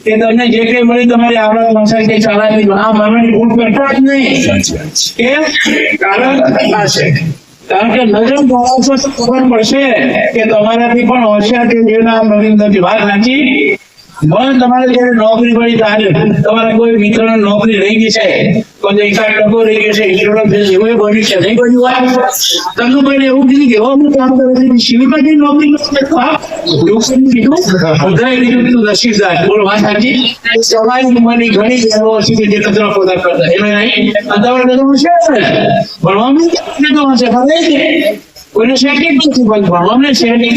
કે તમને જે કઈ મળ્યું તમારે આપણા સંસાર કે ચાલાવી આ માનવાની ભૂલ કરતા જ નહીં કેમ કારણ આ છે કારણ કે નજર જોવાશો તો ખબર પડશે કે તમારાથી પણ હોશિયાર કે જે નામ નવીન નથી વાત સાચી પણ તમારે જયારે નોકરી મળી ત્યારે તમારા કોઈ મિત્ર નોકરી રહી ગઈ છે કોઈ એકાદ ટકો રહી ગયો છે ઇન્સ્યોરન્સ એવું બન્યું છે નહીં બન્યું હોય તમને કોઈને એવું કીધું કે હું કામ કરે છે શિવકાજી નોકરી નસીબદાર બોલો વાત સાચી તમારી ઉંમરની ઘણી બહેનો હશે કે જે કચરા પોતા કરતા એમાં નહીં તમારે બધું છે ભણવાનું હશે ખબર છે કોઈને સેટિંગ નથી ભણવાનું સેટિંગ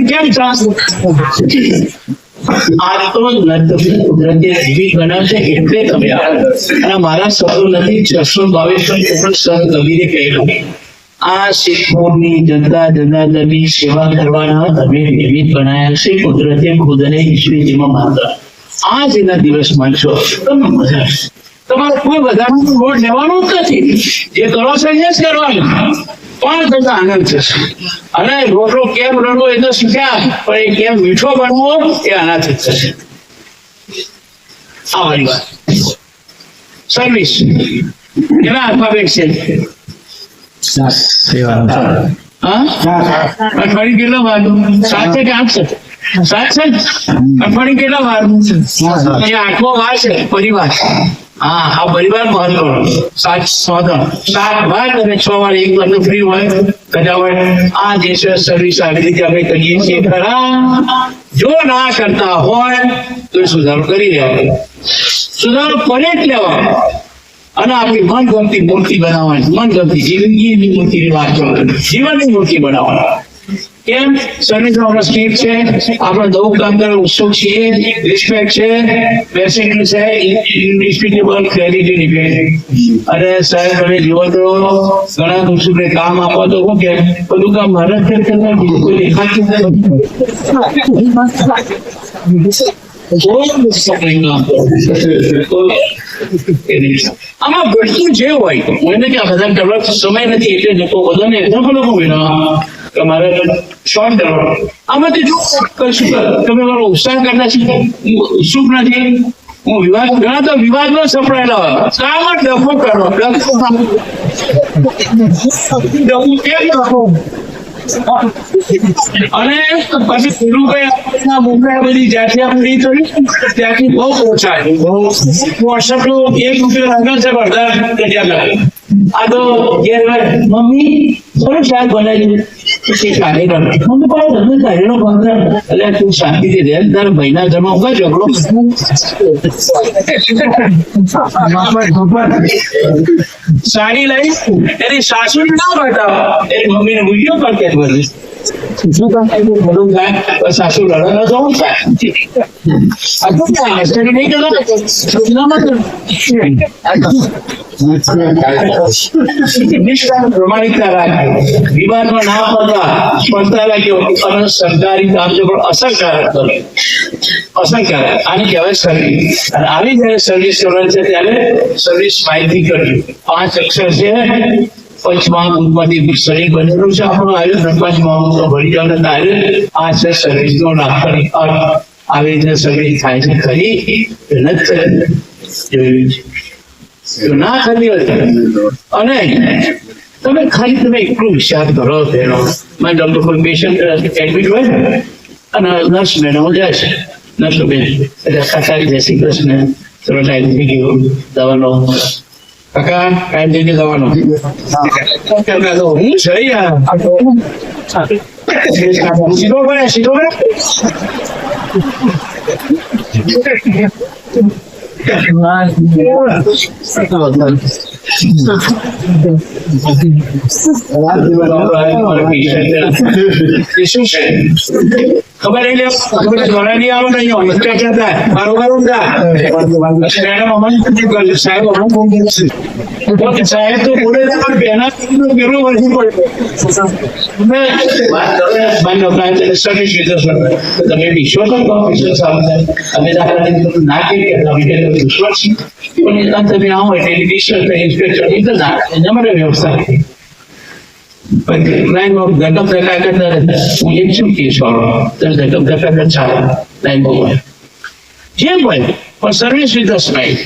કેમ ચાન્સ આ તો કુદરતી જીવિત બનાવશે એટલે તમે અને મારા શબ્દો નથી 622 સંત કબીરે કહેલું આ શીખોની જનતા જનાદરની સેવા કરવાના તમે નિમિત્ત બનાયા છે કુદરતે ખુદને ઈશ્વરીજીમાં માનતા આ જેના દિવસ માનશો તમને મજા આવશે તમારે કોઈ વધારાનો લોડ લેવાનો જ નથી જે કરો છો એ જ કરવાનું પણ તમને આનંદ થશે અને રોટલો કેમ રડવો એ તો શીખ્યા પણ એ કેમ મીઠો બનવો એ આનાથી જ થશે આ વાળી વાત સર્વિસ કેટલા આલ્ફાબેટ છે અઠવાડિયું કેટલા વાર 7 છે કે 8 છે 7 છે અઠવાડિયું કેટલા વાર એ 8મો વાર છે પરિવાર હા આ પરિવાર મહત્વનો 7 વાર અને 6 વાર એક વાર ફ્રી હોય કદા હોય આ જે છે સર્વિસ આવી રીતે આપણે કરીએ છીએ ખરા જો ના કરતા હોય તો સુધારો કરી લેવાનો સુધારો કરે જ લેવાનો અને આપણી મનગમતી મૂર્તિ બનાવવાની મનગમતી જિંદગીની મૂર્તિની વાત કરવાની જીવનની મૂર્તિ બનાવવાની કેમ સર્વિસ આપણો સ્કીપ છે આપણે દવું કામ કરે ઉત્સુક છીએ રિસ્પેક્ટ છે બેસિક છે ઇન્ડિસ્પ્યુટેબલ ક્રેડિટી અને સાહેબ તમે જુઓ તો ઘણા ઉત્સુકને કામ આપો તો શું કે બધું કામ મારે જ કરતા કોઈ દેખાતું આમાં બધું જે હોય મને કે આ બધા કરવા સમય નથી એટલે લોકો બધાને એક્ઝામ્પલ કે મારે શોર્ટ કરવાનો આમાંથી જો કશું તમે મારો ઉત્સાહ કરતા ઉત્સુક નથી હું ઘણા તો વિવાદમાં સપડાયેલા હોય કામ જ ડફો કરો ડફો કેમ ડફો અને પછી પેલું કઈ મુંબઈ બધી જ્યાંથી આપણી થઈ ત્યાંથી બહુ ઓછા વોટ્સઅપ નું ₹1 આગળ છે બધા આ તો મમ્મી થોડું શાક બનાવ્યું એટલે તું શાંતિથી રહે તારા ભાઈના ઘરમાં ઉભા ઝઘડો સાડી લઈ એની સાસુ ના બતાવો એની મમ્મીને વિડીયો પર કે બધું સાસુ લડો જવું પ્રમાણિકતા રાખજો વિવાદમાં ના પડતા સ્પર્ધા રાખ્યો અને સરકારી કામ જો અસરકારક કરો અસરકારક આને કહેવાય સર્વિસ અને આવી જયારે સર્વિસ કરવાની છે ત્યારે સર્વિસ માહિતી કરજો 5 અક્ષર છે પંચમહાભૂતમાંથી શરીર બનેલું છે આપણું આયુર્વેદ પંચમહાભૂત ભળી જવાના ત્યારે આ છે સર્વિસ નો લાક્ષણિક અર્થ આવી રીતે સગડી થાય છે ખરી કે નથી જોયું છે જો ના થતી હોય અને તમે ખાલી તમે એટલું વિચાર કરો તેનો મારે ડોક્ટર કોઈ પેશન્ટ એડમિટ હોય ને અને નર્સ મેડમ જાય છે નર્સ બેન એટલે કાકા જય શ્રી કૃષ્ણ ચલો ટાઈમ થઈ ગયો દવાનો કાકા ટાઈમ થઈ ગયો દવાનો હું છે યાર સીધો કરે ખબર નહીં ઘણા નહીં આવે નહીં હિંચકા કહેતા બરોબર મેડમ અમારે સાહેબ સાહેબ તો બોલે પણ પહેલા પેલું વર્ષી પડે તમે વિશ્વાસ અમે ના કહીએ વિશ્વાસ પણ તમે આવો એટલે વિશ્વાસ ઇન્સ્પેક્ટર એ તો ના એના માટે વ્યવસ્થા થઈ લાઈન માં ધક્કમ ધક્કા કરતા હું એક છું કેસ વાળો તમે ધક્કમ ધક્કા કર ચાલો લાઈન માં જેમ હોય પણ service with smile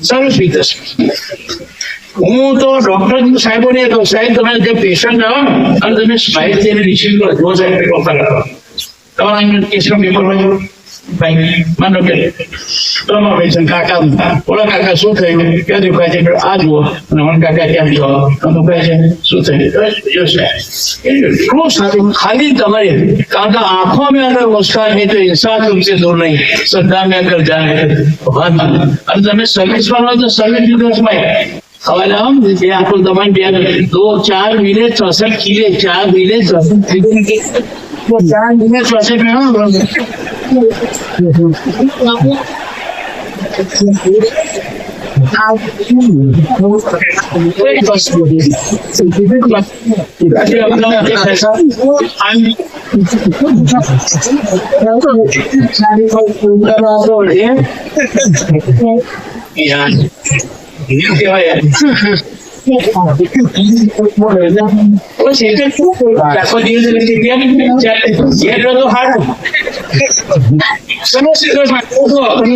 service with smile હું તો ડોક્ટર સાહેબોને કહું સાહેબ તમે જે પેશન્ટ આવો અને તમે સ્માઇલ થઈને રિસીવ કરો જો સાહેબ ડોક્ટર કરો તમારા કેસનો પેપર હોય ભાઈ માનો કે તમારા પેશન્ટ કાકા ઓલા કાકા શું થયું ક્યાં દુખાય છે આ જુઓ અને મને કાકા ક્યાં જુઓ દુખાય છે શું થયું જોશે એટલું સારું ખાલી તમારે કારણ કે आंखों में अगर मुस्कान है तो इंसान तुमसे दूर नहीं श्रद्धा में अगर जाए और તમે સર્વિસ વાળો તો સર્વિસ દિવસમાં હવે આમ જે આપણું તમારી બે 4 મિનિટ 64 કિલે 4 મિનિટ 4 મિનિટ 64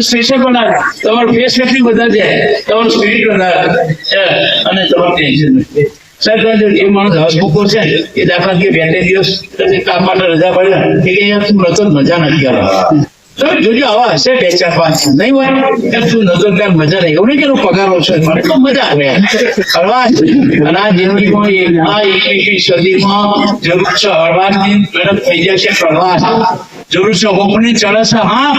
સ્પેશિયલ બનાવે તમારું ફેસ કેટલી બધા જાય તમારું સ્પિરિટ વધારે અને તમારું ટેન્શન સાહેબ એ માણસ હસમુખો છે એ દાખલા કે 2 દિવસ કામ માટે રજા પડે કે તું નતો મજા નથી કરવા તમે જોજો આવા હશે 2-4-5 નહીં હોય કે તું નતો કામ મજા નહીં એવું નહીં કે પગાર ઓછો મને તો મજા આવે હળવા અને આ જિંદગીમાં આ 21મી સદીમાં જરૂર છે હળવાની મેડમ થઈ જશે પ્રવાસ જરૂર છે હોપની ચડે છે હા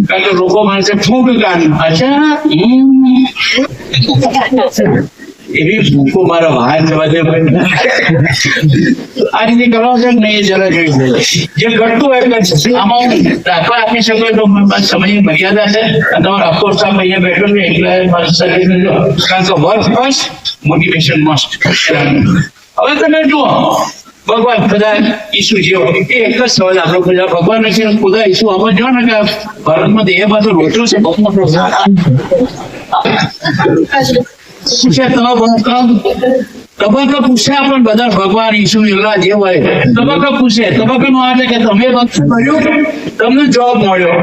કારણ કે લોકો માને છે ફૂંક કાન અચ્છા એવી ભૂખો મારા વાહન જવા દે આ રીતે કરો છો ને એ જરા જોઈ લે જે ઘટતું હોય આમાં દાખલા આપી શકો તો સમયની મર્યાદા છે તમારા અફકોર્સ આપ અહીંયા બેઠો છે એટલે મારી સર્વિસ કારણ કે વર્ક ફર્સ્ટ મોટિવેશન મસ્ટ હવે તમે જુઓ ભગવાન ખુદા ઈસુ જેવો એ એક જ સવાલ આપણો ખુદા ભગવાન છે ખુદા ઈસુ આમાં જો ને કે ભારતમાં એ બધું રોટલો છે બહુ મોટો પૂછે તબક્કા પૂછ્યા પણ બધા ભગવાન ઈસુ એલા જે હોય તબક્કા પૂછે તબક્કાનો આ છે કે તમે બંધ કર્યું તમને જોબ મળ્યો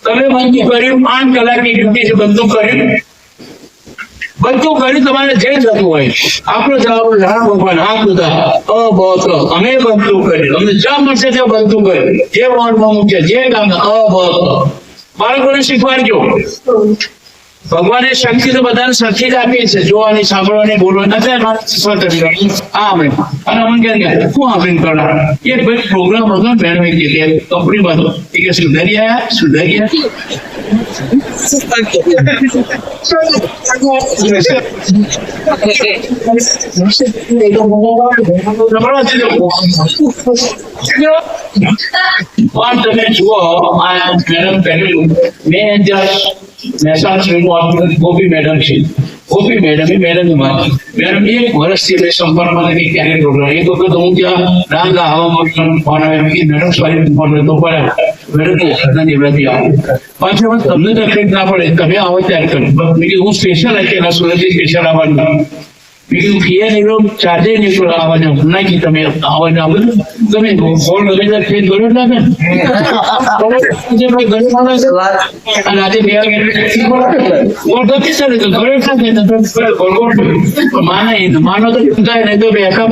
તમે બંધ કર્યું 8 કલાકની ડ્યુટી છે બંધ કર્યું તમારે જે થતું હોય આપણો જવાબ હા ભગવાન હા ખુદા બહુ અમે બંધ કર્યું અમને જ્યાં મળશે ત્યાં બંધ કર્યું જે વોર્ડમાં મૂકે જે કામ બહુ બાળકોને શીખવાડજો ભગવાને શક્તિ તો બધાને સરખી જ આપી છે જોવાની સાંભળવાની બોલવાની એક ભાઈ પ્રોગ્રામ હતો મેળવી કે કંપનીમાં હતો કે સુધારી તમે જુઓ આ મેડમ પહેરેલું મેં ગોપી મેડમ છે ગોપી મેડમ એ મેડમ મેડમ 1 વર્ષથી મેં સંપર્કમાં નથી ક્યારે પ્રોગ્રામ એક વખત હું ત્યાં રાંગા હવામાં ફોન આવે મેડમ સોરી ફોન નતો પડે મેડમ એવડાથી આવું પાછળ તમને તકલીફ ના પડે તમે આવો ત્યારે કરો હું સ્પેશિયલ અત્યારે સુરતથી સ્પેશિયલ આવવાનું બીજું ફીએ નહીં લો ચાર્જે નહીં કરો આવવાને નાખી તમે આવવાને આવું તમે ફોન લગાવી ફેર ગયો જ લાગે અને આજે બે માનો તો થાય નહીં તો બેઠા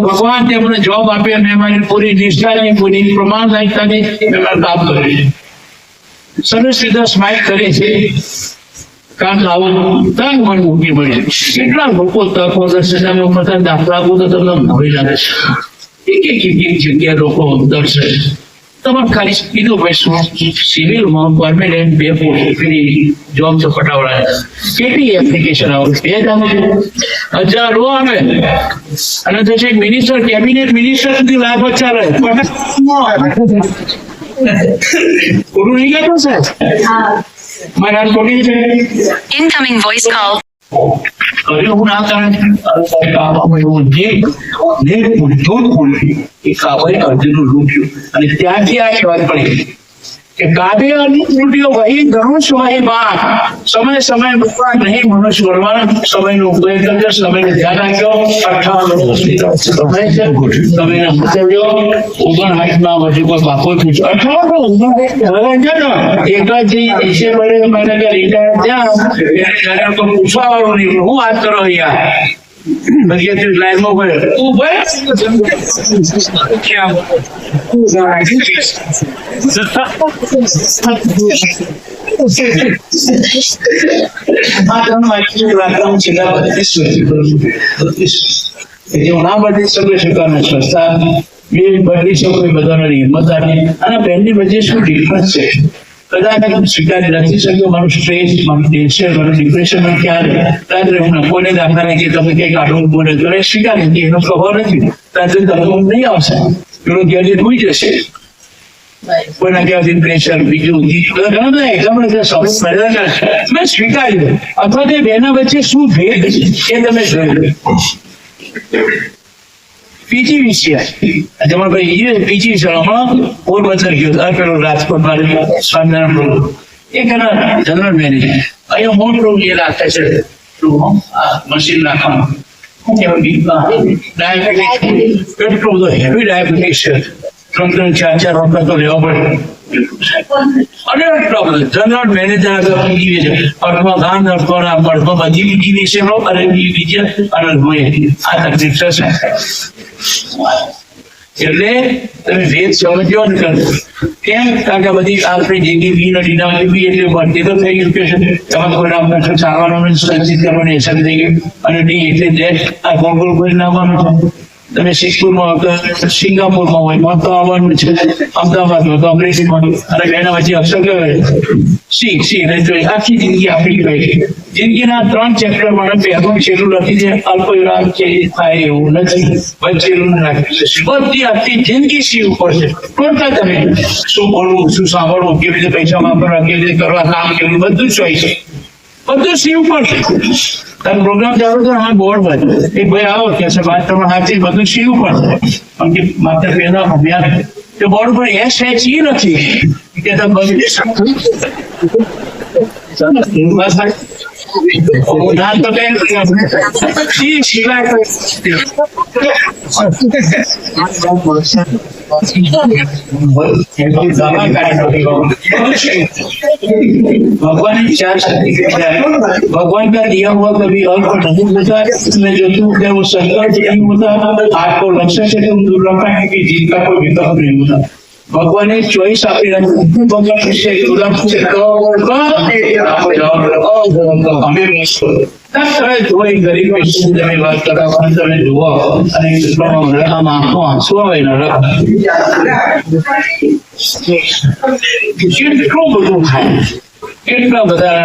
ભગવાન તેમને જોબ આપે મેં મારી પૂરી નિષ્ઠાની પૂરી પ્રમાણિકતાની મેં કામ કર્યું છે સરસ રીતે સ્માઇલ કરે છે કારણ આવું તંગ પણ મૂકી પડે કેટલા લોકો તકો દર્શન દાખલા આપો તો તમને નવી લાગે છે એક જગ્યા લોકો દર્શે તમારે ખાલી કીધું ભાઈ સિવિલમાં પરમેનન્ટ 2 પોસ્ટ જોબ તો પટાવડાય કેટલી એપ્લિકેશન આવે 2 હજારો આવે અને પછી એક મિનિસ્ટર કેબિનેટ મિનિસ્ટર સુધી લાભ ચાલે પૂરું નહીં કહેતો સાહેબ મારા ખોટી છે Incoming voice call. કર્યું ના કારણ અને ત્યાંથી આ કહેવાત પડી કે ગાદે લૂંટ્યો વહી ધનુષ વહી બાણ સમય સમય ભગવાન નહીં મનુષ્ય વળવાના સમયનો ઉપયોગ કરજો સમયને ધ્યાન રાખ્યો 58 સમયને મૂકજો 59 પછી કોઈ બાપો પૂછ્યો 58 એકાજી વિશે મને કે રિટાયર ત્યાં તો પૂછવા વાળું નહીં હું વાત કરો અહીંયા પછી લાઈનમાં પડે તું બદલી શકો બધાની હિંમત આપી અને બેનની વચ્ચે શું ડિફરન્સ છે કદાચ સ્વીકારી નથી શક્યો મારું સ્ટ્રેસ મારું ટેન્શન મારું ડિપ્રેશન ક્યારે રાત્રે હું કોઈને દાખલા નહીં કે તમે કંઈક આડું બોલે તો સ્વીકારી કે એનો સ્વભાવ નથી રાત્રે તમે નહીં આવશે પેલો ગેરરીત હોઈ જશે કોઈના કહેવાથી પ્રેશર બીજું ઘણા બધા એક્ઝામ્પલ મેં સ્વીકાર્યું અથવા તે બેના વચ્ચે શું ભેદ છે એ તમે જોયું PGVCI તમારે ભાઈ પીજી હમણાં પોરબંદર ગયો પેલો રાજકોટ મારે સ્વામિનારાયણ એ ઘણા જનરલ મેનેજર અહીંયા મોટું એ રાખે છે મશીન નાખવાનું ડાયાબિટીસ કેટલું બધું હેવી ડાયાબિટીસ છે 3-4 વખત તો લેવા પડે જનરલ મેનેજર અર્થમાં ગાન અર્થમાં બધી બીજી વિશે અને બીજા અને આ તકલીફ થશે એટલે તમે ભેદ સમજો ને કેમ કારણ કે બધી આપણી જિંદગી બી નથી ના બી એટલે ભરતી તો થઈ ગયું કે તમારે કોઈ આપણે ચાલવાનું સંચિત કરવાની હિસાબ થઈ ગયું અને ડી એટલે ડેટ આ ગોળ કરી નાખવાનું છે તમે સિંગાપુરમાં હોય માં તો આવવાનું છે અમદાવાદમાં તો અમરેલીમાં અને એના વચ્ચે અક્ષર કહેવાય સી આખી જિંદગી આપણી કહેવાય જિંદગીના 3 ચેપ્ટર મને પહેલું છેલ્લું લખી છે અલ્પ વિરામ છે થાય એવું નથી વચ્ચેલું રાખી છે બધી આખી જિંદગી સી ઉપર છે ટોટલ તમે શું બોલવું શું સાંભળવું કેવી રીતે પૈસા વાપરવા કેવી રીતે કરવા કામ કેવું બધું ચોઈસ બધું સી ઉપર છે તમે પ્રોગ્રામ ચાલુ કરો હા બોર્ડ પર એક ભાઈ આવો કે છે વાત તમે સાચી બધું સી ઉપર છે માત્ર પહેલા અભ્યાસ તે બોર્ડ પર SHE નથી કે તમે બધી ઉદાહરણ તો કઈ સિવાય भगवान भगवान का दिया हुआ कभी और को नहीं होता मैं जो तू क्या वो संकल्प नहीं होता आपको लक्ष्य से तुम दूर रखा है कि जिनका कोई विकल्प नहीं होता भगवान ने चॉइस आपी भगवान से हमें કોઈ ગરીબ તમે વાત કરવા તમે જુઓ અને આમ આંખો આંસુ આવે ને કેટલું બધું થાય કેટલા બધા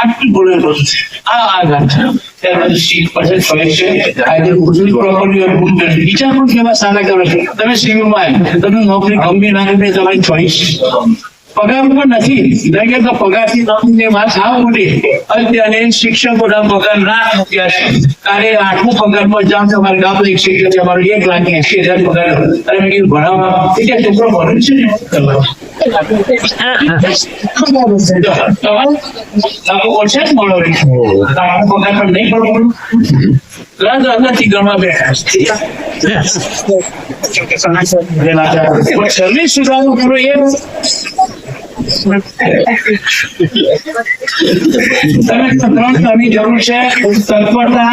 આટલી બોલેલો આ ત્યારબાદ સીટ પાસે ચોઈસ છે બીજા પણ કેવા સારા કરો છો તમે સિવિલમાં તમે નોકરી ગંભીર ના તમારી ચોઈસ પગાર પણ નથી લાગે તો પગારથી નોકરીની વાત સાવ મોટી અત્યારે શિક્ષકોના પગાર ના રૂપિયા છે ત્યારે 8મો પગારમાં જામ તમારે ગામ એક શિક્ષક તમારો 1,80,000 પગાર અને મેં કીધું ભણાવવા એટલે છોકરો ભણે છે ને કરવા ઓછા જ મળો તમારો પગાર પણ નહીં પડવો નથી ગણવા બેઠા સર્વિસ સુધારો કરો એ જરૂર છે તત્પરતા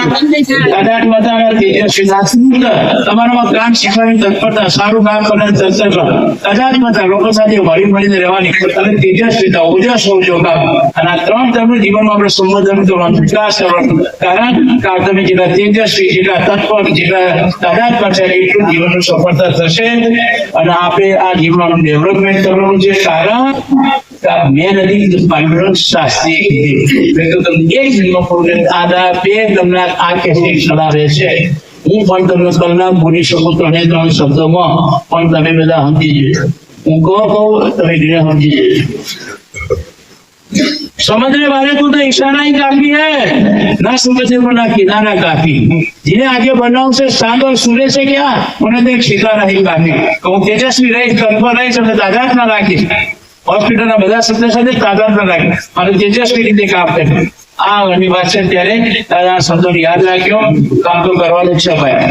તમારામાં કામ શીખવાની તત્પરતા સારું કામ કરવાની તત્પરતા લોકો સાથે મળીને રહેવાની અને તેજસ્વીતા ઓજસ હોજો કામ અને આ 3 તમને જીવનમાં આપણે સંબોધન કરવાનું વિકાસ કરવાનો કારણ કે તમે જેટલા તેજસ્વી જેટલા તત્પર જેટલા તાદાત્મ્ય છે એટલું જીવનનું સફળતા થશે અને આપણે આ જીવનનું ડેવલપમેન્ટ કરવાનું છે કારણ મેં નથી પાંડુરંગ શાસ્ત્રી તમને એક જન્મ પૂર્ણ આદા 2 કલાક આ કેસેટ ચલાવે છે હું પણ તમને કલાક બોલી શકું 3 શબ્દોમાં પણ તમે બધા સમજી જજો હું કહું તમે સમજી જજો समझने वाले को तो इशारा ही काफी है ना समझने को ना किनारा काफी जिन्हें आगे बढ़ना उसे चांद और सूर्य से क्या उन्हें तो एक सितारा ही काफी तो तेजस्वी रही तत्पर रही सबने तादाद ना राखी હોસ્પિટલ ના બધા સભ્ય સાથે તાદાદ ના રાખી અને તેજસ્વી રીતે કામ કરે આ ઘણી વાત છે ત્યારે દાદા શબ્દો યાદ રાખ્યો કામ તો કરવાનું છે ભાઈ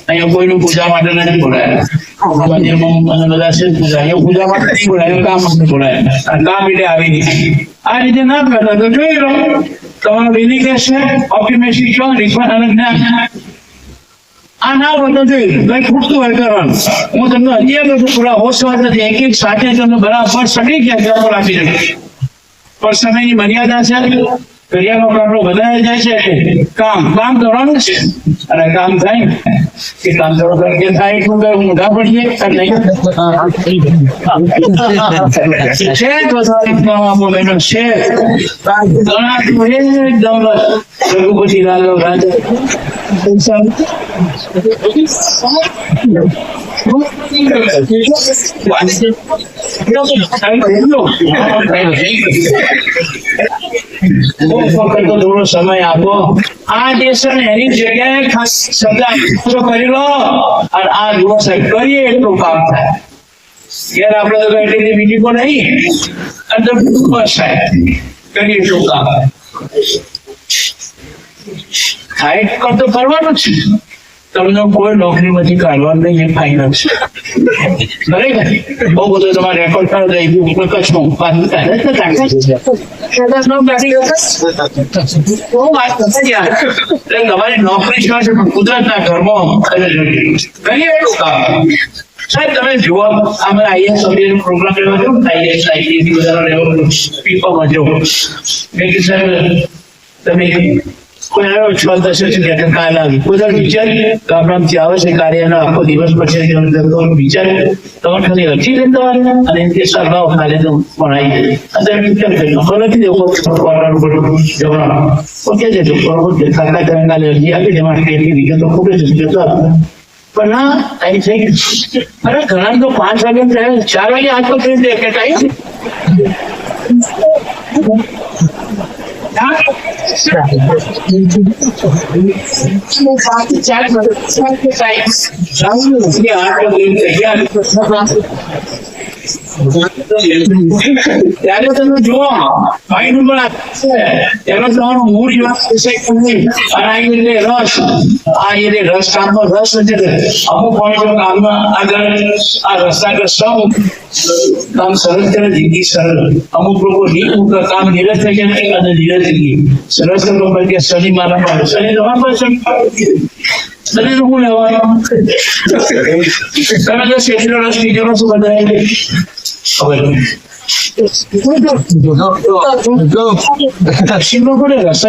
અહીંયા કોઈનું પૂજા માટે નથી બોલાયા મંદિરમાં બધા છે પૂજા અહીંયા પૂજા માટે નહીં બોલાય કામ માટે બોલાય કામ એટલે આવી નહીં આ રીતે ના કરતા તો જોઈ લો તમારો ડેલિકેશન ઓપ્ટિમિસ્ટિક રિસ્પોન્સ અને જ્ઞાન આ ના બધું જોઈ કઈ ખૂટતું હોય કરવાનું હું તમને અત્યારે પૂરા હોશ નથી એક સાથે તમને બરાબર સડી ગયા રાખી શકીશ પણ સમયની મર્યાદા છે કરિયાનો કામનો વધારે જાય છે કામ કરવાનું છે અને કામ થાય કે કામ કે થાય એટલું કઈ મોઢા પડીએ રઘુપતિ લાલો રાજા થોડો સમય આપો આ દેશ એની જગ્યાએ ખાસ શબ્દ કરી લો અને આ દિવસ કરીએ એટલું કામ થાય યાર આપણે તો એટલી મીટિંગો નહીં અને તો બસ કરીએ એટલું કામ થાય કરતો કરવાનું છે તમને કોઈ નોકરીમાંથી કાઢવાનું નહીં એ ફાઇનલ છે બરાબર બહુ બધું તમારે રેકોર્ડ કરો તો કચ્છમાં તમારી નોકરી છે પણ કુદરતના ઘરમાં કરીએ એટલું કામ સાહેબ તમે જુઓ અમે આઈએસ ઓફિસર પ્રોગ્રામ લેવા જો આઈએસ આઈપીએસ બધા લેવો પીપમાં જો મેં કીધું સાહેબ તમે કોઈ આવ્યો 6-10 કે કાલ આવી કોઈ વિચાર ગામડામાંથી આવે છે કાર્યનો આખો દિવસ પછી વિચાર તમારે ખાલી અરજી લઈને તમારે અને એમ કે સર ભાવ ખાલી તો ભણાઈ અત્યારે વિચાર કર્યો નથી દેવો જવાનું ઓકે છે ખાતા કાલે અરજી આપી તેમાં કેટલી વિગતો ખૂબ જ વિગતો પણ ના અહીં થઈ ગયું અરે ઘણા તો 5 વાગે 4 વાગે આસપાસ કે ટાઈમ ત્યારે તમે જુઓ ભાઈ નું પણ એનો તમારો મૂળ રસ આ એટલે રસ કામનો રસ નથી અમુક પોઈન્ટ કામમાં આગળ આ રસ્તાગ્રસ્ત કામ સરળ કરે જિંદગી સરળ અમુક લોકો કામ નિરસ થઈ ગયા અને નિરસ જિંદગી સરસ લોકો કે શનિ મારા પર શનિ તમારા શનિ તો હું લેવાનું તમે જો શેઠનો રસ બીજો રસ બધાય દક્ષિણમાં પડે રસ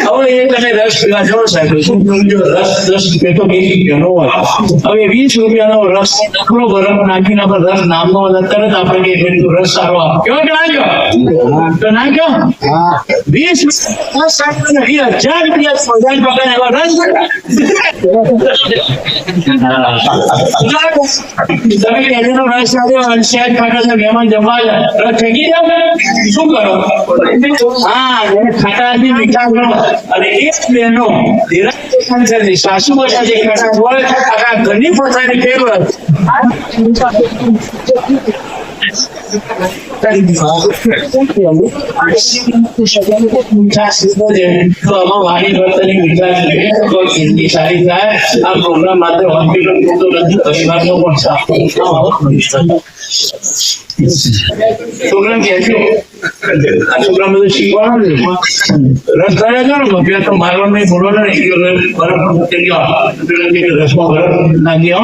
હવે એ તમે રસ પીવા જો સાહેબ રસ 10 રૂપિયા તો 20 રૂપિયાનો હોય હવે 20 રૂપિયાનો રસ નકરો બરફ નાખીને આપણે રસ નામનો તરત આપણે કે રસ સારો આપો કેવો કે નાખ્યો તો નાખ્યો 20 રૂપિયા 20,000 રૂપિયા પગાર એવા રસ તમે કેરીનો રસ આવ્યો અને શહેદ ખાટા મહેમાન જમવા રસ ફેંકી દો, શું કરો? હા, એને ખાટાથી મીઠા કરો. અને એ જ બહેનો ધીરજ સાસુ બધા જે ખાટા હોય આખા ઘરની પોતાની ફેરવત વાણી વર્તનની વિકાસ સારી થાય. આ પ્રોગ્રામ માત્ર હોસ્પિટલ પૂરતો નથી, પરિવારનો પણ સાફ પ્રોગ્રામ કહેજો. આ પ્રોગ્રામ બધું શીખવાનું છે. રસ કર્યા છો ને અભ્યાસ તો મારવાનો નહીં, બોલવાનો નહીં. બરફ મૂકી ગયો રસમાં બરફ નાખી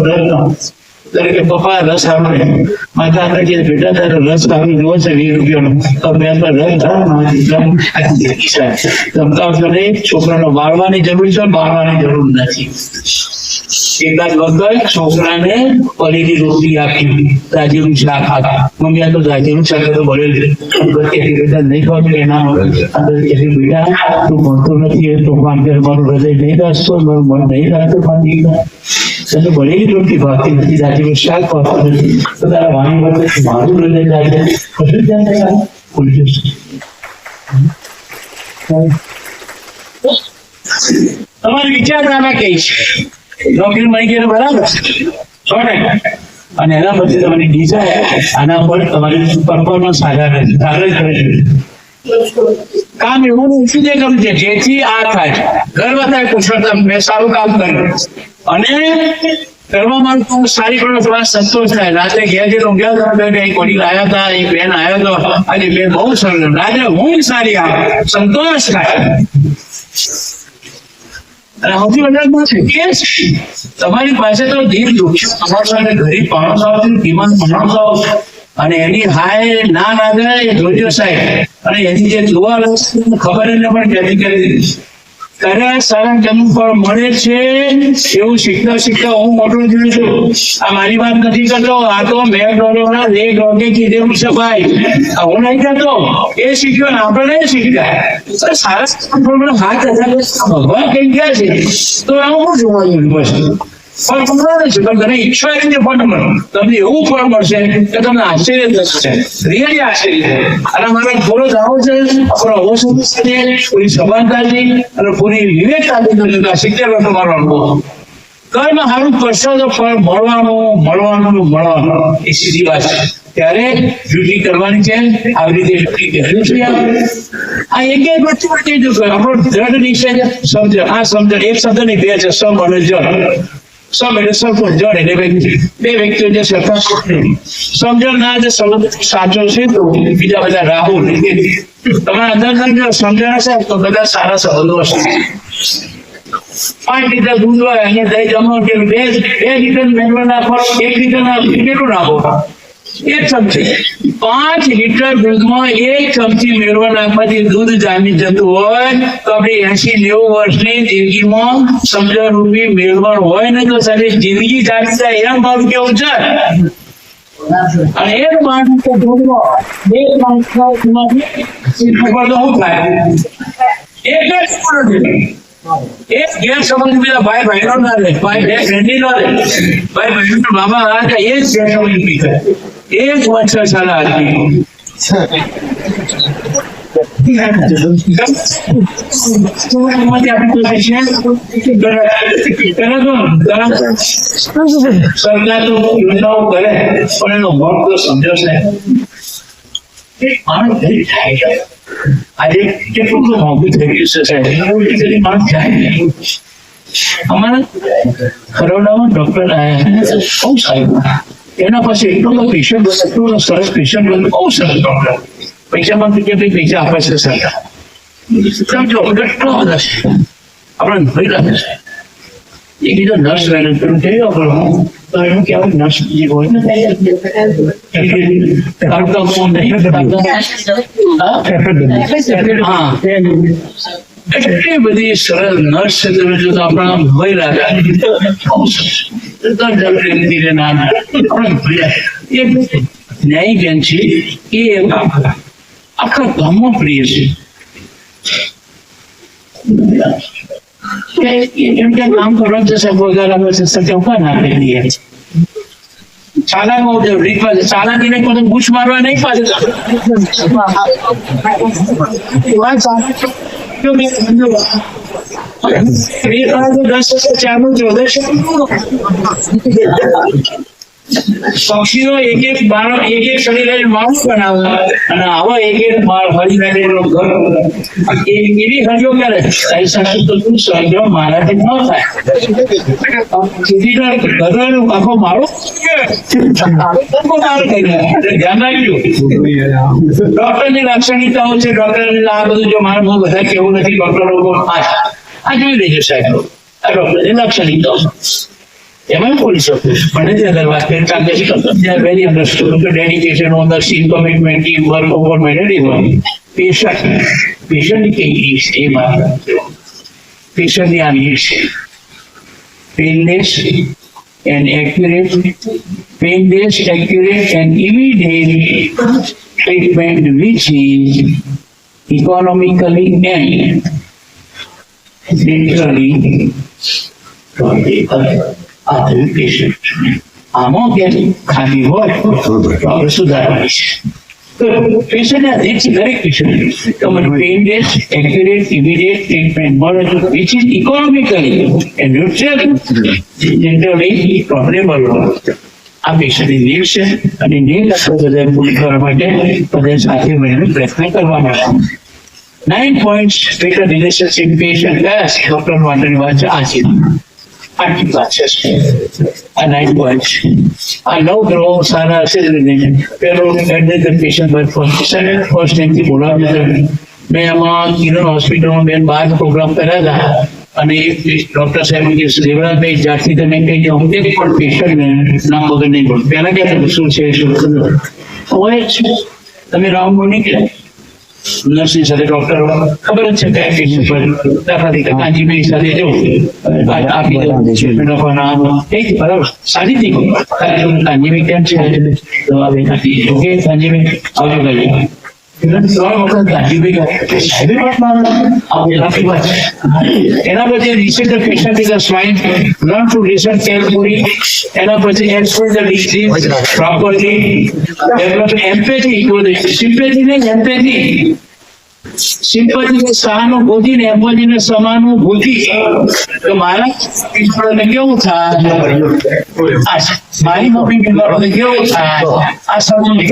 રસ તરીકે પપ્પા રસ આવે માતા કે બેટા તારો રસ આવે જોવો છે 20 રૂપિયાનો તો મેં રસ છોકરાનો બાળવાની જરૂર છે, બાળવાની જરૂર નથી. એકાદ વખત છોકરાને પલીની રોટલી આપી, રાજીનું શાક આપ્યું. મમ્મી આ તો રાજીનું શાક તો બળેલું બેટા નહીં ખાવ એના બેટા તું ભણતો નથી એ તો મારું હૃદય નહીં રાખતો, મારું મન નહીં રાખતો તને બળેલી રોટલી ભાવતી નથી, રાજીનું શાક ભાવતું નથી, તો તારા વાણી વખતે મારું હૃદય લાગે કશું ધ્યાન ભૂલી જશે. તમારી વિચારધારા કઈ છે? નોકરી મળી ગઈ બરાબર 100%. અને એના પછી તમારી ડિઝાયર આના પર તમારી પરફોર્મન્સ આધાર કરે છે. કામ એવું નથી જે કરવું છે જેથી આ થાય, ગર્વ થાય કુશળતા મેં સારું કામ કર્યું અને કરવામાં સારી પણ તમારે સંતોષ થાય. રાત્રે ઘેર જે ઊંઘ્યા હતા એક વડીલ આવ્યા હતા, એક બેન આવ્યો હતો, આજે બેન બહુ સરસ રાત્રે ઊંઘ સારી આવે, સંતોષ થાય. અને સૌથી વધારે છે કે તમારી પાસે તો દિલ દુખ્યો તમારા સાથે ગરીબ માણસ આવશે, ધીમાન માણસ આવશે અને એની હાય ના લાગે એ જોજો સાહેબ. અને એની જે દુઆ લાગશે ખબર એને પણ ક્યાંથી કરી દીધી. ત્યારે સારા જન્મ પર મળે છે એવું શીખતા શીખતા હું મોટો થયો છું. આ મારી વાત નથી કરતો, આ તો મેં ડોલરના એક રોગે કીધેલું છે ભાઈ. હું નહીં કરતો, એ શીખ્યો ને આપણે નહીં શીખ્યા. સારા હાથ ભગવાન કઈ ગયા છે તો આવું શું જોવાનું પછી ફળ મળવાનું છે. પણ તને ઈચ્છા એ રીતે ફળ મળે, તમને એવું ફળ મળશે કે તમને આશ્ચર્ય થશે, રિયલી આશ્ચર્ય. અને મારા પૂરો દાવો છે આપણો અવસર છે પૂરી સભાનતાથી અને પૂરી વિવેકતાથી 70 વર્ષનો મારો અનુભવ. કર્મ સારું કરશો તો ફળ મળવાનું એ સીધી વાત છે. ત્યારે ડ્યુટી કરવાની છે, આવી રીતે ડ્યુટી કહેલું છે. આ એક વસ્તુ આપણો દ્રઢ નિશ્ચય છે. સમજણ, આ સમજણ એક શબ્દ નહીં, બે છે. સમ અને જળ. સમ એટલે સરખું, જળ એટલે બે વ્યક્તિઓ જે સરખા સમજણ ના જે સંબંધ સાચો છે તો બીજા બધા રાહુલ તમારા અંદર સમજણ હશે તો બધા સારા સંબંધો હશે. 5 લીટર દૂધ હોય અહીંયા દહીં જમો કે 2 લીટર મેળવા નાખો, 1 લીટર કેટલું નાખો? 1 ચમચી. 5 લીટર દૂધમાં 1 ચમચી મેળવા નાખવાથી દૂધ જામી જતું હોય તો આપણી 80-90 વર્ષની જિંદગીમાં સમજણ રૂપી મેળવણ હોય ને તો સારી જિંદગી જામી જાય. એમ મારું કેવું છે. અને એક માણસ તો બે માણસ ખબર તો શું થાય? એક જ એક ગેર સંબંધ બીજા ભાઈ બહેનો ના રહે, ભાઈ બહેની ના રહે, ભાઈ બહેનો બાબા આ એ જ ગેર સંબંધ પી થાય. એક મચ્છર સારા આદમી સરકાર તો યોજનાઓ કરે પણ એનો મોટ તો સમજો છે. માણસ ગરીબ થાય છે. આજે કેટલું મોંઘું થઈ ગયું છે. માણસ જાય નહીં. અમારા ખરોડામાં ડોક્ટર આવ્યા બહુ સારું. એના પાસે એટલો પેશન્ટ એટલો સરસ પેશન્ટ બહુ સરસ ડોક્ટર. પૈસા પણ પૈસા આપે છે સરકાર. સમજો કેટલો બધા છે આપણે ભરી રાખે છે. એ કીધું નર્સ મહેનત કરું છે તો એનું કહેવાય નર્સ જે હોય ને હા એટલી બધી સરળ નર્સ છે. તમે જો તો આપણા ભય લાગે ન્યાયી બેન છે એ આખા ગામમાં પ્રિય છે. इनका काम करो जैसे वगैरह वैसे सत्यों का नाम ले लिया चाला को जब रिक्वा चाला देने को तो घुस मारवा नहीं पाएगा क्यों मैं ये तो 10 से 14 પક્ષીઓ એક એક શરીર લઈને માણસ બનાવે અને આવા એક હરી લઈને ઘર એવી હરીઓ કરે ऐसा तो તું સમજો મારાથી ન થાય ઘરનો આખો મારો ધ્યાન રાખજો ડોક્ટરની લાક્ષણિકતાઓ છે ડોક્ટરની આ બધું જો મારે બહુ બધા કેવું નથી ડોક્ટર લોકો આ જોઈ લેજો સાહેબ આ ડોક્ટરની લાક્ષણિકતાઓ એમાં બોલી શકું પણ નથી અગર વાત કરીએ કારણ કે they are very understood dedication ownership commitment team work over everyone patient ની needs એ વાત patient ની આ needs painless and accurate and immediate treatment which is economically and literally patient. આમાં કે ખામી હોય તો સુધારવાની છે તો પેશન્ટ દરેક પેશન્ટ તમારે પેઇનલેસ એક્યુરેટ ઇમિડિયેટ ટ્રીટમેન્ટ મળે તો which is economically and generally problemable હોય આ પેશન્ટની નીડ છે અને નીડ આપણે બધા પૂરી કરવા માટે બધા સાથે મળીને પ્રયત્ન કરવાનો છે 9 points better relationship patient as doctor માટેની વાત છે આ છે આટલી વાત છે આ 9 points આ 9 ગ્રહો સારા હશે પેલો પેશન્ટ પર ફર્સ્ટ ટાઈમથી બોલાવજો મેં આમાં કિરણ હોસ્પિટલમાં બેન 12 પ્રોગ્રામ કર્યા હતા અને ડોક્ટર સાહેબ કે દેવરાજભાઈ જ્યારથી તમે કહી જાઓ હું એક પણ પેશન્ટને નામ વગર નહીં બોલું પહેલા ક્યાં શું છે શું હોય જ તમે રાઉન્ડ નીકળ્યા નર્સિંગ સાથે ડોક્ટર ખબર જ છે કયા પેશન્ટ પર દાખલા તરીકે કાંજીભાઈ સાથે જવું આપી દઉં બરાબર સારી થઈ કાંજીભાઈ કેમ છે દવા આપી ઓકે કાંજીભાઈ આવજો કાંજીભાઈ એના પછી research patient is swine learn to listen carefully એના પછી explore the disease properly develop empathy sympathy નહીં એમ્પેથી સિમ્પેથી સહાનુભૂતિ ને એમ્પેથી ને સમાનુભૂતિ તો મારા કેવું થાય મારી મમ્મી બીમાર હોય કેવું થાય આ સમજ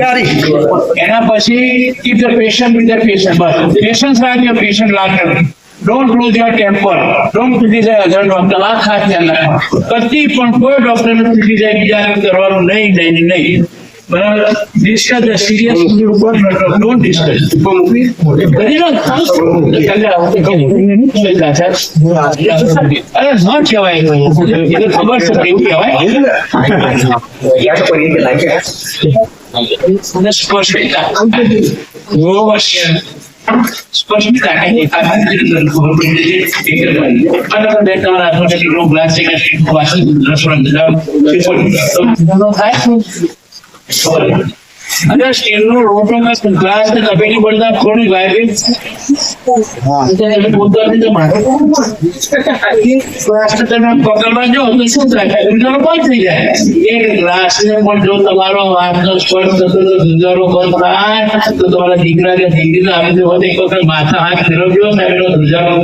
એના પછી keep the patient with the patient but patience like your patient like don't lose your temper don't criticize other doctor આ ખાસ ધ્યાન રાખો કદી પણ કોઈ ડોક્ટરને ક્રિટિસાઇઝ બીજાને કરવાનું નહીં બરાબર ડિસ્કસ ધ સિરિયસ ઉપર ડોન્ટ ડિસ્કસ કરી લો અરે ન કહેવાય એ તો ખબર છે કેવું કહેવાય સ્પષ્ટતા સ્પષ્ટતા કઈ ખબર પડી અગર સ્ટીલનો રોટોમાં ગ્લાસ ને તપેલી પડતા થોડી વાયરિંગ પોતાની તો મારે ગ્લાસ તમે પકડવા જાઓ તો શું થાય ગુજારો બંધ થઈ જાય એક ગ્લાસ ને પણ જો તમારો હાથનો સ્પર્શ થતો તો ગુજારો બંધ થાય તો તમારા દીકરા કે દીકરીને આવી તો એક વખત માથા હાથ ફેરવજો સાહેબ ગુજારો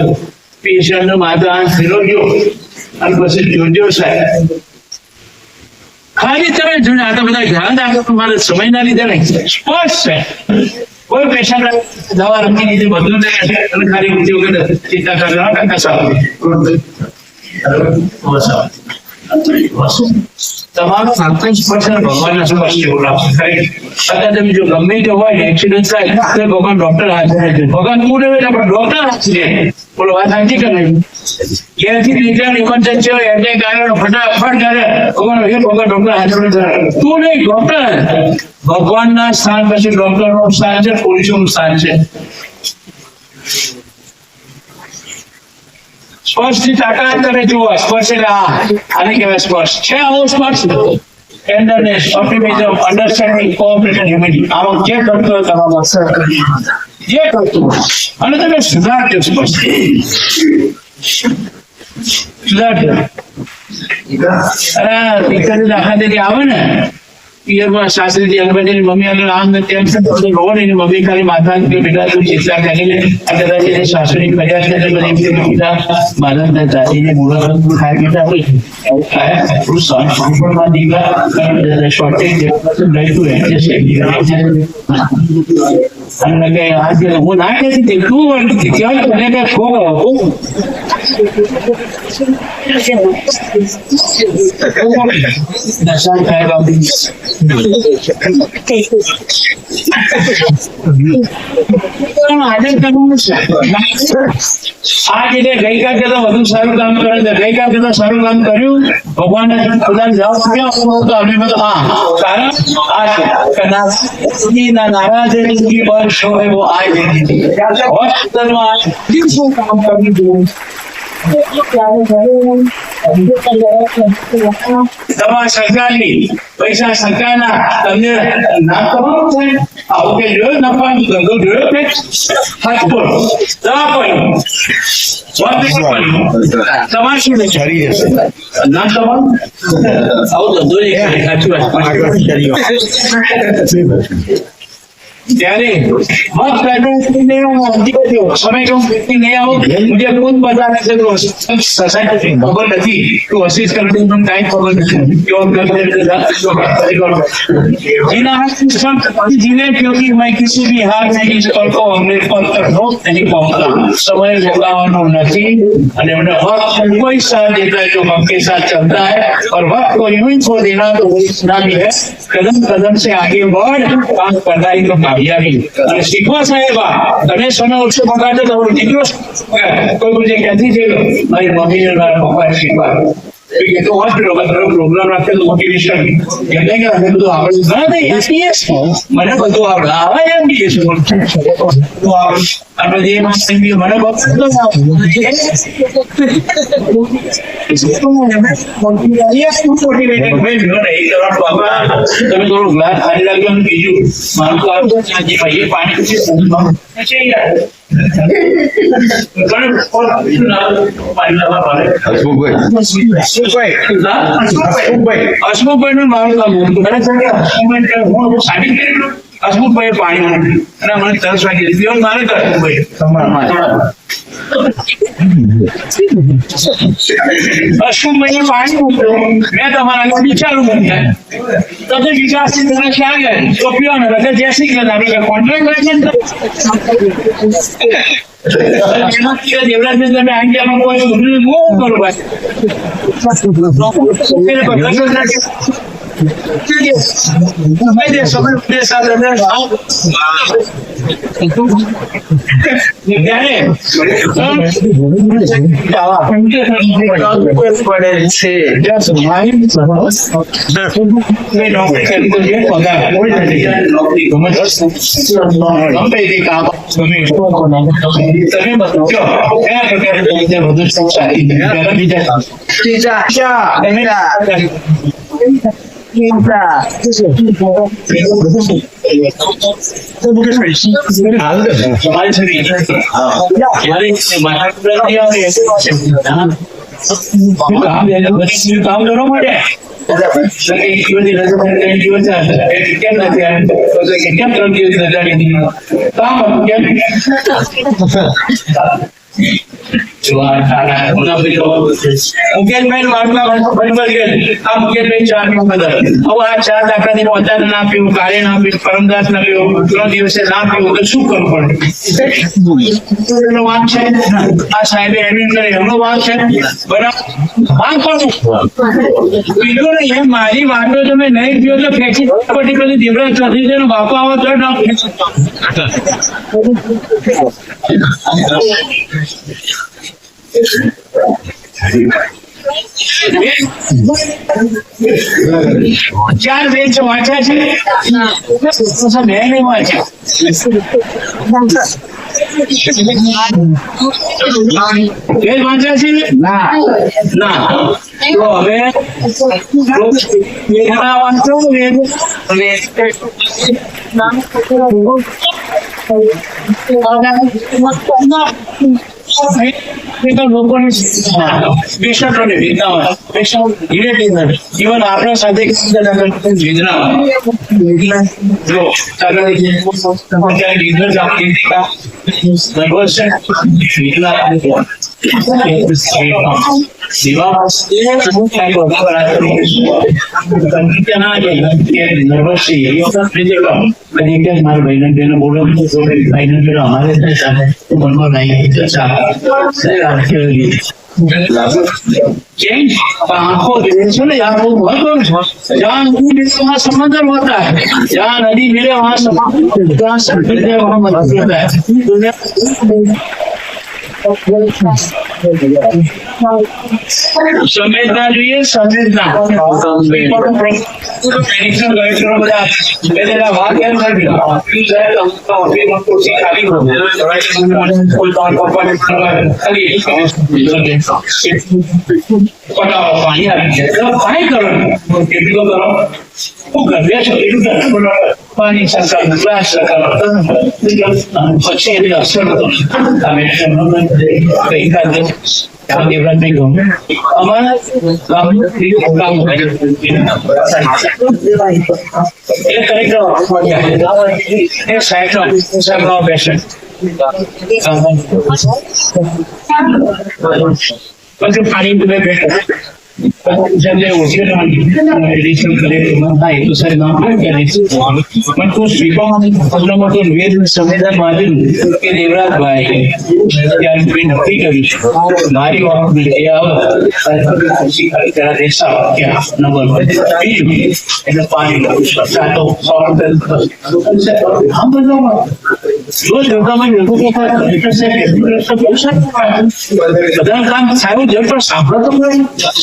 પેશન્ટનો માથા હાથ ફેરવજો અને પછી જોજો સાહેબ ખાલી તમે જોઈને આ તો બધા ધ્યાન રાખો તમારે સમયના લીધે નહીં સ્પષ્ટ છે કોઈ પેશન્ટ દવા રમી લીધી બધું અને ખાલી બીજી વખત ચિંતા કરવા કાકા સાહેબ તમારો 57% ભગવાનના સ્પષ્ટ એવું લાગશે અત્યારે તમે જો ગમે તે હોય એક્સિડન્ટ થાય તો ભગવાન ડોક્ટર હાજર છે ભગવાન પૂરે આપણે ડોક્ટર હાજર બોલો વાત સાચી કે નહીં ક્યાંથી નીકળ્યા ઇમરજન્સી હોય એટલે કારણ ફટાફટ કરે ભગવાન ડોક્ટર હાજર તું નહીં ડોક્ટર ભગવાનના સ્થાન પછી ડોક્ટરનું સ્થાન છે પોલીસનું સ્થાન છે સ્પર્શની તાકાત કરે જુઓ સ્પર્શ એટલે આને કહેવાય સ્પર્શ છે આવો સ્પર્શ ટેન્ડરનેસ ઓપ્ટિમિઝમ અન્ડરસ્ટેન્ડિંગ કોઓપરેશન હ્યુમિનિટી આમાં જે કરતો હોય તમારા જે કરતું અને તમે સુધારજો સ્પર્શ અરે દાખલા તરીકે આવે ને પિયરમાં સાસરીથી હસબન્ડની મમ્મી આગળ આમ ને તેમ છે બધું રોડ એની મમ્મી ખાલી માથા કે બેટા તું ચિંતા કરીને આ કદાચ એની સાસરી ફરિયાદ કરે બધી એમ કે બેટા મારા દાદા એને મૂળાનું ખાય બેટા હોય એવું ખાય થોડું સહન સંપૂર્ણમાં દીવા શોર્ટેજ લઈતું એડજસ્ટ અને કે આજે હું ના કહેતી તે તું કહેવાય તને કે ખો દશા થાય બાબી આદર કરવું છે આ રીતે ગઈકાલ કરતા વધુ સારું કામ કરે છે ગઈકાલ કરતા સારું કામ કર્યું ભગવાને પોતાને જવાબ આપ્યો તો અમે બધું હા કારણ આ છે કે નારાજ की वर्ष हो वो आ जाएगी हॉस्पिटल में દિવસો કામ કરી દઉં દવા સરકારની પૈસા સરકારના તમને ના કરવાનું છે આવું કે જોયો નફા ધંધો જોયો કે હાથપોર દવા પડી તમારે શું ચડી જશે ના કરવાનું આવું ધંધો સાચી વાત ત્યારે मत पैदा नहीं हो समय को नहीं आओ मुझे खुद बताने से सोसाइटी खबर नहीं तो कोशिश करते हैं टाइम खबर क्यों जीने क्योंकि मैं किसी भी हाल में इस पल को हमने पल तक रोक नहीं पाऊंगा समय भोगावानो नहीं અને મને वक्त कोई साथ देता है जो वक्त के साथ चलता है और वक्त को यूं ही खो देना तो वो इतना भी है कदम कदम से आगे बढ़ काम करना ही तो कामयाबी અને શીખવા સાહેબ તમે સમય ઓછો પગાડો તો દીકરો કોઈ મુझे कहती थी મારી મમ્મીને મારા પપ્પાએ શીખવાડ્યું કે તો હોસ્પિટલ માં પ્રોગ્રામ રાખે તો મોટિવેશન એટલે કે અમે બધું આવડે ના નહીં એસપીએસ મને બધું આવડે આવે એમબીએસ તો આપણે જે માસ્ટર બી મને તમે થોડું ગ્લાસ ખાલી લાગ્યો અને બીજું મારું તો આવતું નથી ભાઈ પાણી પછી હસમુખભાઈ નું મારું કામ હસમુખભાઈ પાણી અને મને તરસ વાગી દીધી મારે હસમુખભાઈ પાણી મૂક્યો મેં તમારા વિચારું મૂક્યા તો વિકાસ તમે ક્યાં ગયા તો પીઓ ને રગત જેસી ગયા આપણે કોન્ટ્રાક્ટ દેવરાજ તમે આંગ્યામાં કોઈ હું કરું ભાઈ કામ કરો માટે કેમ 3 દિવસ રજા લીધી કામ કેમ મુકેશભાઈ વાર્તા બરાબર ગયેલ આ મુકેશભાઈ 4 નંબર હવે આ 4 દાખલાથી વધારે ના પીવું કાલે ના પીવું પરમદાસ ના પીવું 3 દિવસે ના પીવું તો શું કરવું પડે એનો વાંક છે આ સાહેબે એડમિટ કરે એમનો વાંક છે બરાબર વાંક પણ બીજું નહીં એમ મારી વાતો તમે નહીં પીઓ તો ફેંકી પર્ટિક્યુલર દેવરાજ ચૌધરી છે બાપા આવો તો ના ચાર બેન્ચ વાંચ્યા છે મેં નહીં વાંચ્યા વાંચ્યા છે ના તો હવે વાંચો લોકોની પેશન્ટોને વેદના હોય, પેશન્ટ રિલેટિવ હોય, ઇવન આપણા સાથે વેદના જો ચાલો લીધર મારા ભાઈ બેનો બોલો અમારે મનમાં नहीं आंखों ने यहाँ वो बहुत जहाँ नदी मिले वहाँ समंदर होता है, जहाँ नदी मिले वहाँ समुद्र, जहाँ समुद्र है वहाँ मछली होता है। संवेदना જોઈએ સંવેદના પ્રેડિક્શન ગયો છો બધા પેલા વાત કેમ કરી યુ સાહેબ તો ઓફિસમાં ખુરશી ખાલી હોય કોઈ તો પરફોર્મન્સ ખાલી પટાવો પાણી આવી જાય તો પાણી કરો કેટલું કરો હું કરે છો એટલું કરો પાણી સરકાર ગ્લાસ સરકાર પછી એની અસર તમે हमारा पानी जब एडिशन करे तो सर नाम करे पण तो श्रीपाद ફસલમાં તો વેદ સંવેદન માર્યું કે દેવરાજ ભાઈ ત્યાં કોઈ નક્કી કર્યું મારી વાત એ આવે શીખાડી તેના દેશા વાક્યા નંબર બીજું એટલે પાણી સાતો આમ બધામાં જો જોગામાં લોકો બધા કામ સારું જર પણ સાંભળો તો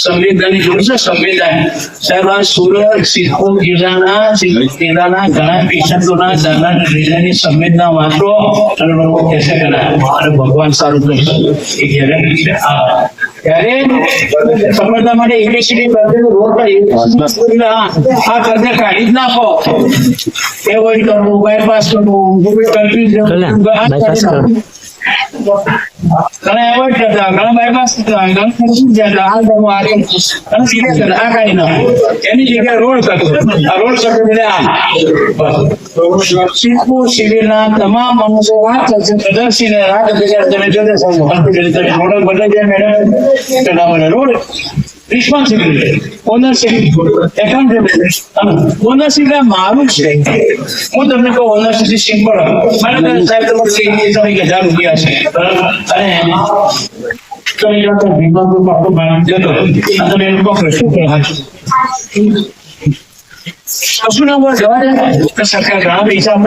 સંવેદનાની જરૂર છે સંવેદન સાહેબ આ સુરત સિદ્ધપુર જિલ્લાના ઘણા પેશન્ટોના દાદા હૃદયની સંવેદના વાંચો અને લોકો કહેશે કે ના મારે ભગવાન સારું કરશે એ ગેરંટી છે ત્યારે સંવેદના માટે એબીસીડી આ કર્જ કાઢી જ નાખો એવોઇડ કરવું બાયપાસ કરવું કન્ફ્યુઝન ઘણા એવોઇડ કરતા ઘણા બાયપાસ કરતા ઘણા સીધા કરતા આ કાઢી નાખો એની જગ્યાએ રોડ કરતો આ રોડ કરતો સિદ્ધપુર સિવિલના તમામ માણસો વાત કરશે પ્રદર્શીને રાત તમે જોડે રોડ બદલાઈ જાય madam road responsibility ownership accountability ownership મારું છે હું તમને કહું ઓનરશિપ સિમ્પલ મને સાહેબ તમારે 1000 રૂપિયા છે અને વીમા પાકો જતો તમે એનું પકડો શું કરો કશું ના બોલ જવા દે સરકાર ઘણા પૈસા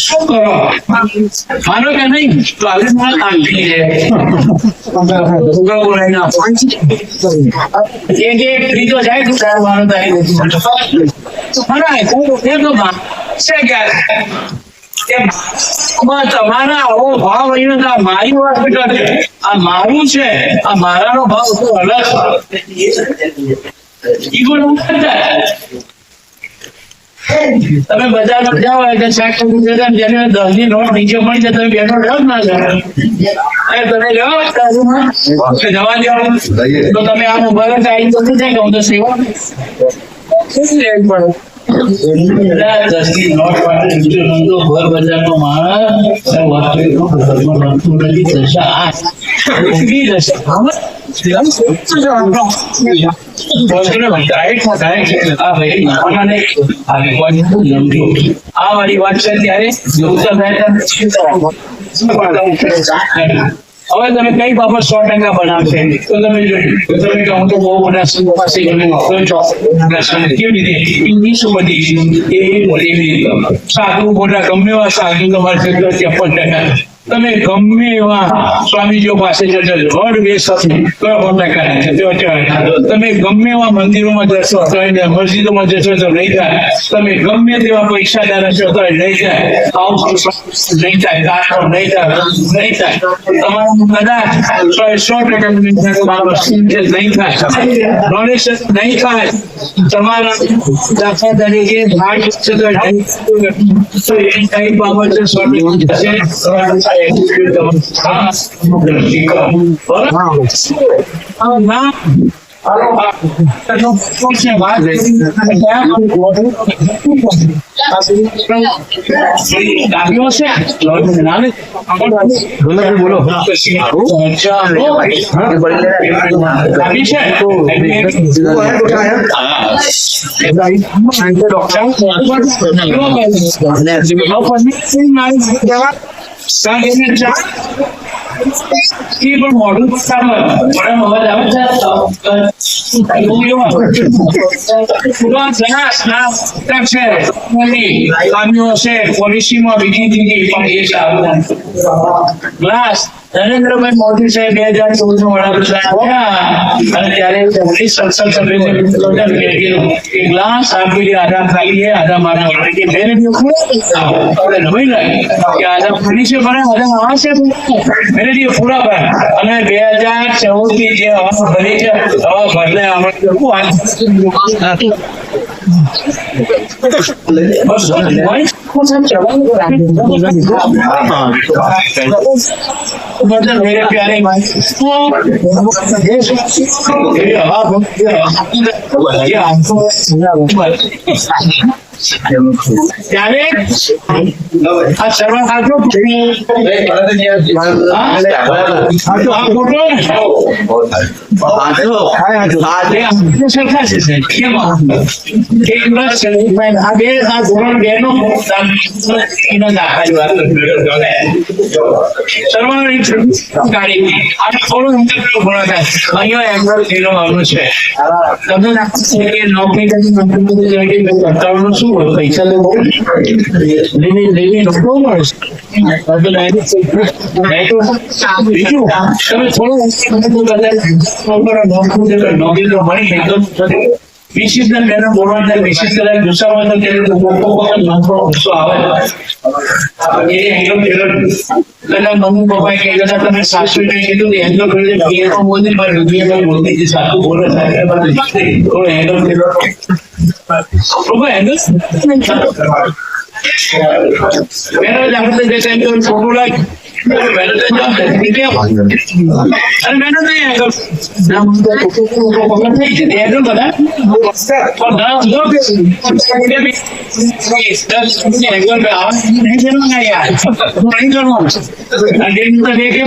શું કરો માનો કે નહીં તો આવી ફ્રી તો જાય તું સારું માનો તમારા આવો ભાવ અહીંયા મારી હોસ્પિટલ છે આ મારું છે આ મારાનો ભાવ તો અલગ તમે બજારમાં જાઓ એટલે શાકભાજી જેને 10 ની નોટ નીચે પડી જાય તમે બેનો ડર ના જાઓ તમે લો જવા દો તો તમે આ મોબાઈલ આવી તો જાય કે હું તો સેવા ભર બજારનો માણસ આ વાળી વાત છે ત્યારે હવે તમે કઈ બાબત 100% બનાવશે તો તમે જોયું તમે કહું તો બહુ બધા પાસે કેવી રીતે ઇંગ્લિશ બધી સાધુ મોટા ગમે એવા સાધુ તમારે 53% તમે ગમે એવા સ્વામીજીઓ પાસે જજો રોડ વેસ કયો 1% છે તમે ગમે એવા મંદિરોમાં જશો તો એને મસ્જિદોમાં જશો તો નહીં થાય, તમે ગમે તેવા પૈસાદાર હશો તો નહીં થાય, હાઉસ નહીં થાય, ગાંઠો નહીં થાય, નહીં થાય. તમારા કદાચ 100% નહીં થાય, તમારો નહીં થાય, ડોનેશન નહીં થાય, તમારા દાખલા તરીકે હાર્ટ છે તો નહીં તો એ કઈ બાબત છે 100% મોડું અવાજ આવે છે પોલિસીમાં બીજી બીજી પણ એ સારું ગ્લાસ નરેન્દ્રભાઈ મોદી સાહેબ 2014 વડાપ્રધાન થયા અને ત્યારે સંસદ સભ્ય ग्लास आपके लिए आधा खाली है, आधा मारा है। मेरे लिए नहीं लगे कि आधा खाली से भरा, आधा हवा से मेरे लिए पूरा भरा. અને 2014 की જે હવા ભરી છે, હવા ભરને मतलब मेरे प्यारे भाई ત્યારે આ સર્વર હાથો સરખા છે શું પૈસા લેવી બીજું તમે થોડું નોકરી તો મળી વિશિષ્ટ બેનો બોલવા વિશિષ્ટ ગુસ્સામાં તો ગુસ્સો આવે મમ્મી પપ્પા કે તમે સાસુ કીધું હેન્ડલ કરી બોલતી બોલતી સાસુ બોલે થોડું હેન્ડલ મેરો જાતે જैसे तो फोटो लाइक मैंने तो जो है अरे मैंने नहीं है ना मुझे पकड़ नहीं थी ये तो पता और ना लोग ये भी इस एंगल पे आ नहीं चलूंगा यार नहीं करूंगा अरे तो देखे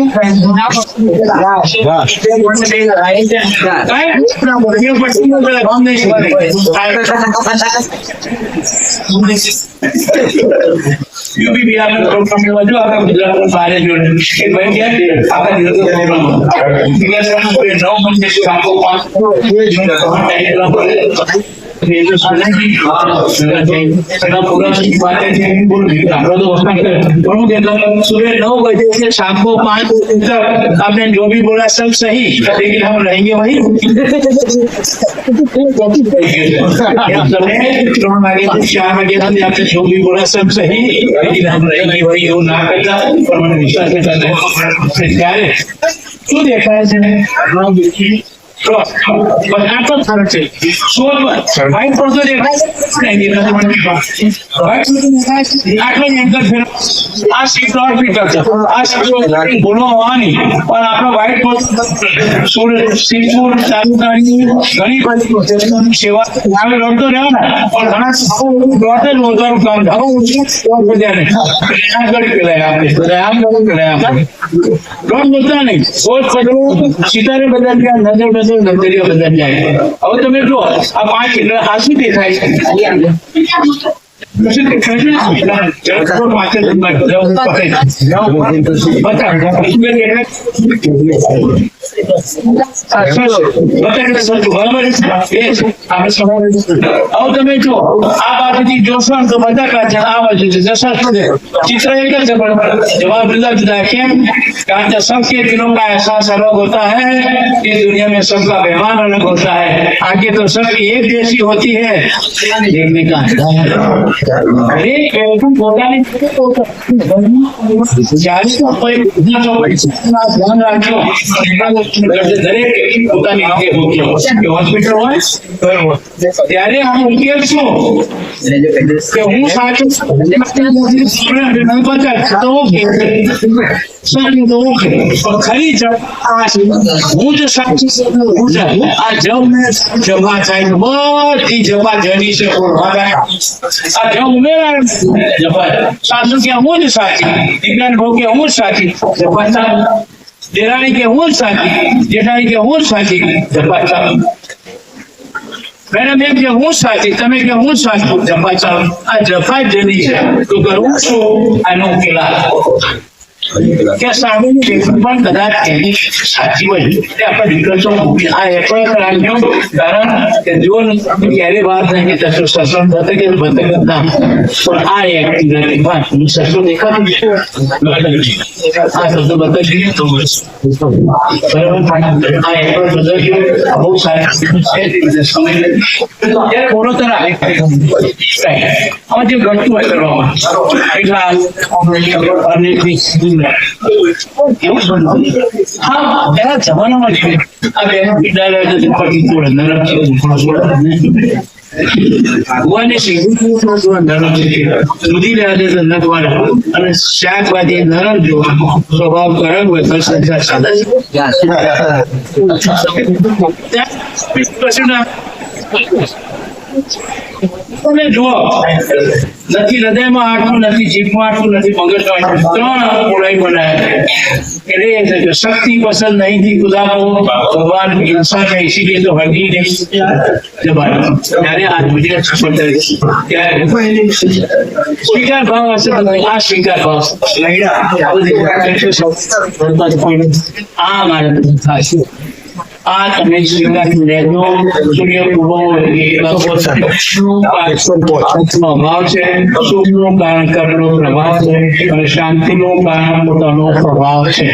यूपी बिहार में प्रोग्राम में जो आपका गुजरात में सारे जोड़े एक भाई क्या आपका जीरो तो प्रोग्राम बिहार में कोई 9 महीने से आपको 5 ये जो सुना कि सदा पूरा बातें थे बोल रही हम लोग तो उसका और वो कहता सुबह 9 बजे से शाम को 5 बजे तक आपने जो भी बोला सब सही लेकिन हम रहेंगे वही आप समय 3 बजे से 4 बजे तक आपने जो भी बोला सब सही लेकिन हम रहेंगे वही वो ना करता और मैंने विश्वास नहीं करता क्या है क्यों देखा है तो फर्क है सोच वाइट पर तो देखा नहीं देखा वाइट आटलो एंकर फिर आज सीट और भी करता आज बोलो आनी और आपका वाइट पर सूर्य सिंहपुर तालुकानी घणी बड़ी सेवा नाम लड़तो रहो ना और घना दौड़ते रोजगार काम धारो और बजाने आगળ પેલાય આપણે આમ લોકો પેલાય આપણે રોજ બોલતા નહીં રોજ પકડો સિતારે બદલ ગયા નજર બદલ નજરિયો બદલ જાય હવે તમે જો આ 5 હાસી દેખાય છે તમે જો આ બાજુથી જોશો ને તો બટાકા છે, આ બાજુ છે જશા શું છે? चित्र एक ही है, पर जवाब जुदा जुदा है। क्यों? कारण जब सबके दिलों का एहसास अलग होता है, इस दुनिया में सबका व्यवहार अलग होता है। आगे तो सबकी एक जैसी होती है, देखने का अरे પોતાની જ્યારે તો કોઈ ધ્યાન રાખજો, દરેક પોતાની રીતે હોસ્પિટલ હોય ત્યારે હું ઉકેલશું કે હું સાચું ખરી હું જો સાચું આ જબ જમા થાય તો બધી જમા જની છે આ જબ ઉમેરા જમા સાસુ કે હું જ સાચી, વિજ્ઞાન ભાવ કે હું જ સાચી, જપા દેરાણી કે હું જ સાચી, જેઠાણી કે હું જ સાચી, જપા ચાલુ મેડમ એમ કે હું સાચી, તમે કે હું સાચું, જપા ચાલુ આ જપા જની છે તો કરવું શું? આનો ઉકેલ કે સામેની વ્યક્તિ પણ કદાચ એની સાચી હોય તે આપણે વિકલ્પો આ એટલો રાખજો, કારણ કે જો ક્યારે વાત નહીં કે તસો સસન બતે કે બતે ના પણ આ એક્ટિવિટી વાત હું સસો દેખાતું આ શબ્દ બતાવી તો બરાબર આ એટલો બદલ્યો બહુ સારા છે સમય ત્યારે બોલો તો આમાં જે ઘટતું હોય કરવામાં એટલા અનેક પેલા જમાનામાં છે આ બેનો પીડા લાગે છે પડી તોડે નરમ છે ભગવાને નરમ છે સુધી લાગે છે નરવાળા અને શાકભાજી નરમ જો સ્વભાવ કરેલ હોય તો સંસાર સાદા છે પછી ના તમે જુઓ નથી હૃદયમાં આટલું નથી, જીભમાં આટલું નથી, મગજમાં ત્રણ બોલાઈ बनाया એટલે શક્તિ પસંદ નહીં थी खुदा को भगवान इंसान है, इसीलिए तो हड्डी ने जब ત્યારે આ દુનિયા સફળ થઈ ત્યારે સ્વીકાર ભાવ હશે તો આ સ્વીકાર ભાવ આ મારે થાય આ તમે સ્વીકારી લેજો સૂર્ય પૂર્વ ભાવ છે, સુખનું કારણ કર્મનો પ્રભાવ છે અને શાંતિનું કારણ પોતાનો પ્રભાવ છે।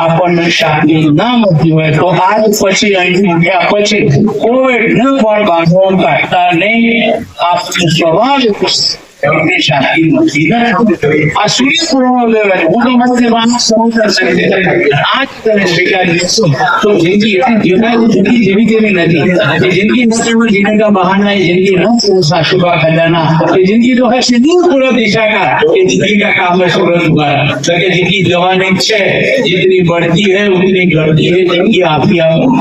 આપણને શાંતિ ના મળતી હોય તો આજ પછી અહીં મૂક્યા પછી કોઈ ન પણ બાંધો કાઢતા નહીં, આ સ્વભાવ એમને શાંતિ મળતી નથી। આ સૂર્ય પૂર્વ લેવાય હું તો મને સમુદ્ર આજ તમે સ્વીકારી લેશો તો જિંદગી जिंदगी जीवी देवी नहीं, ये जिंदगी न केवल जीने का बहाना है, जिंदगी न सासू का खजाना, ये जिंदगी तो है सिंदूर पूर्व दिशा का, ये जिंदगी का काम है सूरज द्वारा। तो जिंदगी जवानी है जितनी बढ़ती है उतनी घटती है, जिंदगी आपकी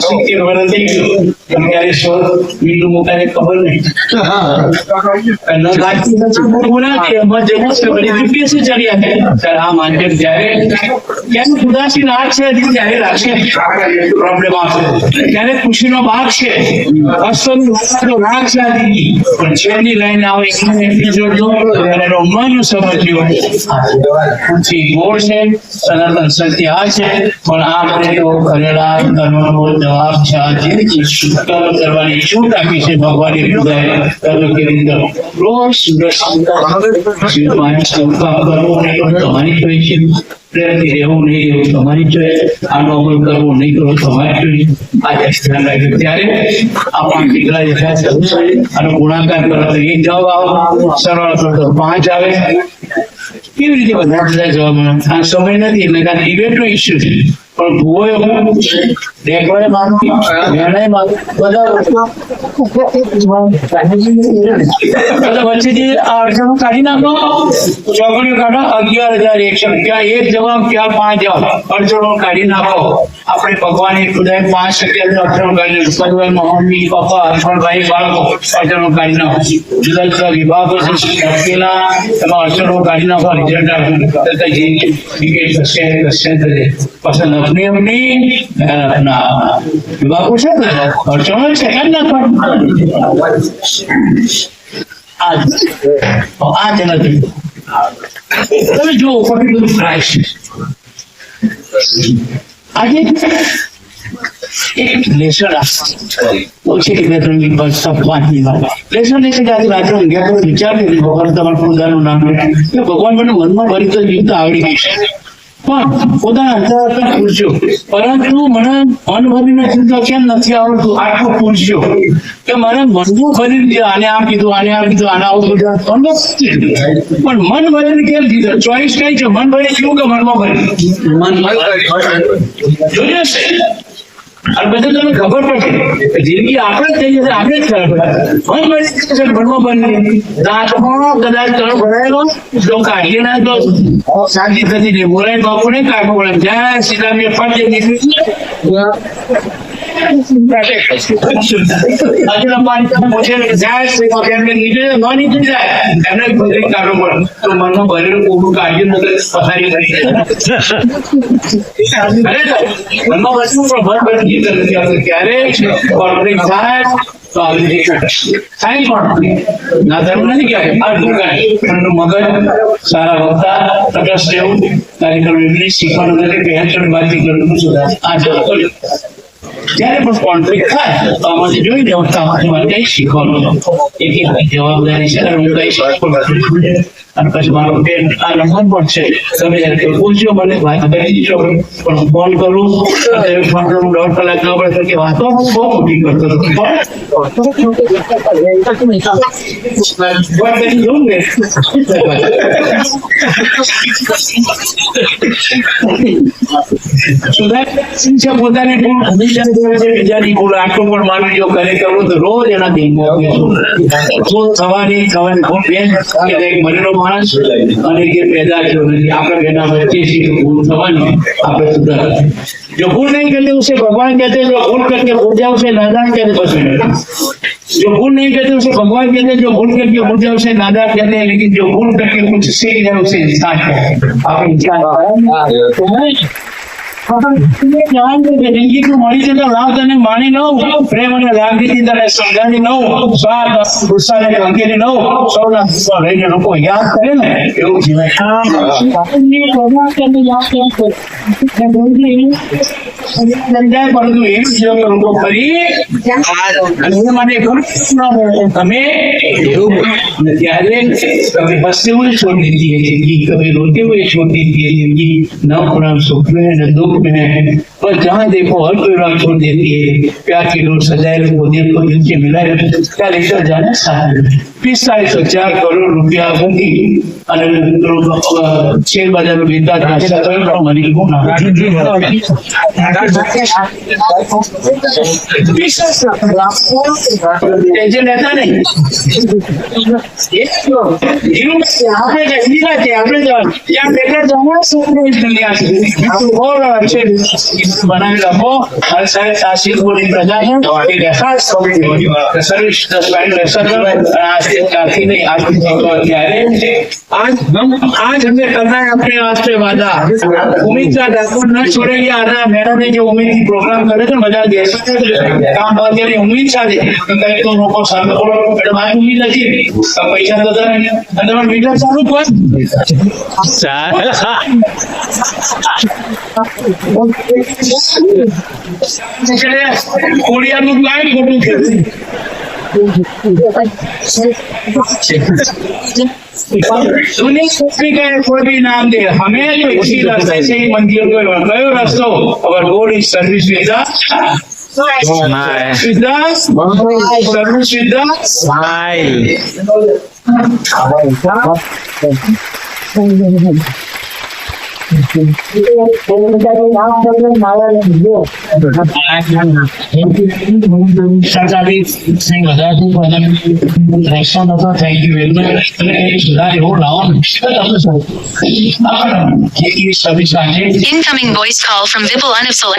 सिक्के बदल देगी तुम्हारे स्वर मीठू मुका ने खबर नहीं न गाती बोला कि हम जगह से बड़ी चुप्पी से चली आते सर हाँ मानते जाए क्या उदासी नाक से जाए राशि प्रॉब्लम आपसे ત્યારે ખુશીનો ભાગ છે, અસલનો રાગ છે પણ છેલ્લી લાઈન આવે એટલી જોડજો ત્યારે મન સમજ્યું ખુશી ગોળ છે, સનાતન સત્ય આ છે પણ આપણે તો કરેલા કર્મનો જવાબ છે। આ જિંદગી કર્મ કરવાની છૂટ આપી છે ભગવાને બધાએ કર્મ કેવી રીતે રોજ તમારી ચોઈસ છે, પ્રેમથી રહેવું નહીં રહેવું તમારી ચોઈસ, આનો અમલ કરવો નહીં કરવો તમારી ચોઈસ। આ ધ્યાન રાખ્યું ત્યારે આપણા દીકરા જેટલા અને ગુણાકાર કરો તો એક જવાબ આવે, સરળ કરો તો 5 આવે, કેવી રીતે બધા બધા જવાબ મળે? આ સમય નથી એટલે આ ડિબેટનો ઇસ્યુ છે પણ ભૂવો એવું દેખવાય માનું નિર્ણય માનું બધા વચ્ચેથી આ અડચણો કાઢી નાખો, ચોગડીઓ કાઢો 11,100 ક્યાં એક જવાબ ક્યાં 5 જવાબ, અડચણો કાઢી નાખો। આપણે ભગવાને ખુદાએ 5 શક્ય અડચણો કાઢી પરિવાર મમ્મી પપ્પા હસબન્ડ બાળકો અડચણો કાઢી નાખો, જુદા જુદા વિભાગો આપેલા એમાં અડચણો કાઢી નાખો, રિઝલ્ટ આપે પસંદ अपनी अपनी अपना विभाग को से अड़चणों से काट नाखो। આ તેનાથી તમે જુઓ પર્ટિક્યુલર પ્રાઇસ આજે એક લેસન ઓછી કે 2-3 દિવસ પાંચમી વાર લેસન એટલે કે આજે રાત્રે ઊંઘ્યા તો વિચાર કરી ભગવાન તમારા ખુદાનું નામ લે કે ભગવાન મને મનમાં ભરી તો જીવતા આવડી ગઈ છે પણ પોતાના અંતરાત્મા પૂછજો પરંતુ મને મન ભરીને ચિંતા કેમ નથી આવડતું આટલું પૂછજો કે મારે મનનું ભરી દીધું આને આમ કીધું આને આમ કીધું આને આવું કીધું પણ મન ભરીને કેમ દીધું ચોઈસ કઈ છે મન ભરી કેવું કે મનમાં ભરી જોયું છે અને બધું તમને ખબર પડશે જિંદગી આપણે જ થઈ જશે આપણે જ ખબર મન ભરી મનમાં ભરી દાંતમાં કદાચ તમે ભરાયેલો તો કાઢી ના તો શાંતિ થતી નહીં મોરાઈ બાપુ ને કાઢવું પડે જ્યાં સીતામી ફટ નીકળી મગજ સારા વક્તા તટસ્થ રહેવું કાર્યક્રમ શીખવાનું જયારે પણ કોન્ફ્લિક્ટ થાય તો આમાંથી જોઈ લેવું તમારે કઈ શીખવાનું એક જવાબદારી છે અને હું કઈ શીખવાનું અને પછી મારો બેન આ નંબર પણ છે તમે જયારે પૂછજો મને વાત કરી દીધો પણ ફોન કરું ફોન કરું 1.5 કલાક ન પડે કે વાતો હું બહુ મોટી કરતો હતો પોતાની બીજાની ભૂલ આટલું પણ માનવી જો કરે કરવું તો રોજ એના ભૂલ થવાની ભૂલ બેન મરેલો માણસ અને કે પેદા થયો નથી આપણે એના વચ્ચે છે ભૂલ થવાની આપણે સુધાર जो भूल नहीं करते उसे भगवान कहते हैं जो भूल करके भूल जाओ उसे नादान कहते बस जो भूल नहीं करते उसे भगवान कहते हैं जो भूल करके भूल जाओ उसे नादान कहते हैं लेकिन जो भूल करके कुछ सीख जाए उसे इंसान कहते हैं आप इंसान જિંદગી મળી જતો લાભ તને માણી લઉં પ્રેમ અને લાગણી તને સમજાવી લઉં સ્વાદ ગુસ્સાને અંગેરી લઉં સૌના રહીને લોકો યાદ કરે ને એવું સમજાય પરંતુ એમ છે લોકો ફરી મને તમે ત્યારે कभी हंसते हुए छोड़ देती है जिंदगी कभी रोते हुए छोड़ देती है जिंदगी न पुराण सुख में न दुख में है पर जहाँ देखो हर कोई रात छोड़ देती है प्यार की डोर सजाए को दिल से मिलाए क्या लेकर जाना साथ 45,000 करोड़ रुपया होगी शेयर बाजार में बेचता था टेंशन लेता नहीं बनाए रखो हर सारे तासीर बोली प्रजा है एक ऐसा सर्विस काफी नहीं आज हमें करना है अपने वास्ते वादा उम्मीद का डाकुर न छोड़ेगी आधा मैडम ने जो उम्मीद की प्रोग्राम करे थे मजा दिया काम वगैरह उम्मीद साधे कहीं तो लोगों सामने मैडम आज उम्मीद નથી પૈસા તો તમારે મીટર ચાલુ કોણ કોડિયાનું કાંઈ ખોટું છે कोई भी नाम दे हमें तो इसी रास्ते से ही मंदिर को कयो रास्तो और God is service with service with સરકારી સિંહ વધારતું રક્ષણ હતો થેન્ક યુ વેરી મચ અને એક સુધાર એવો લાવવાનું સભી સાથે Incoming voice call from Vipul Anupsala.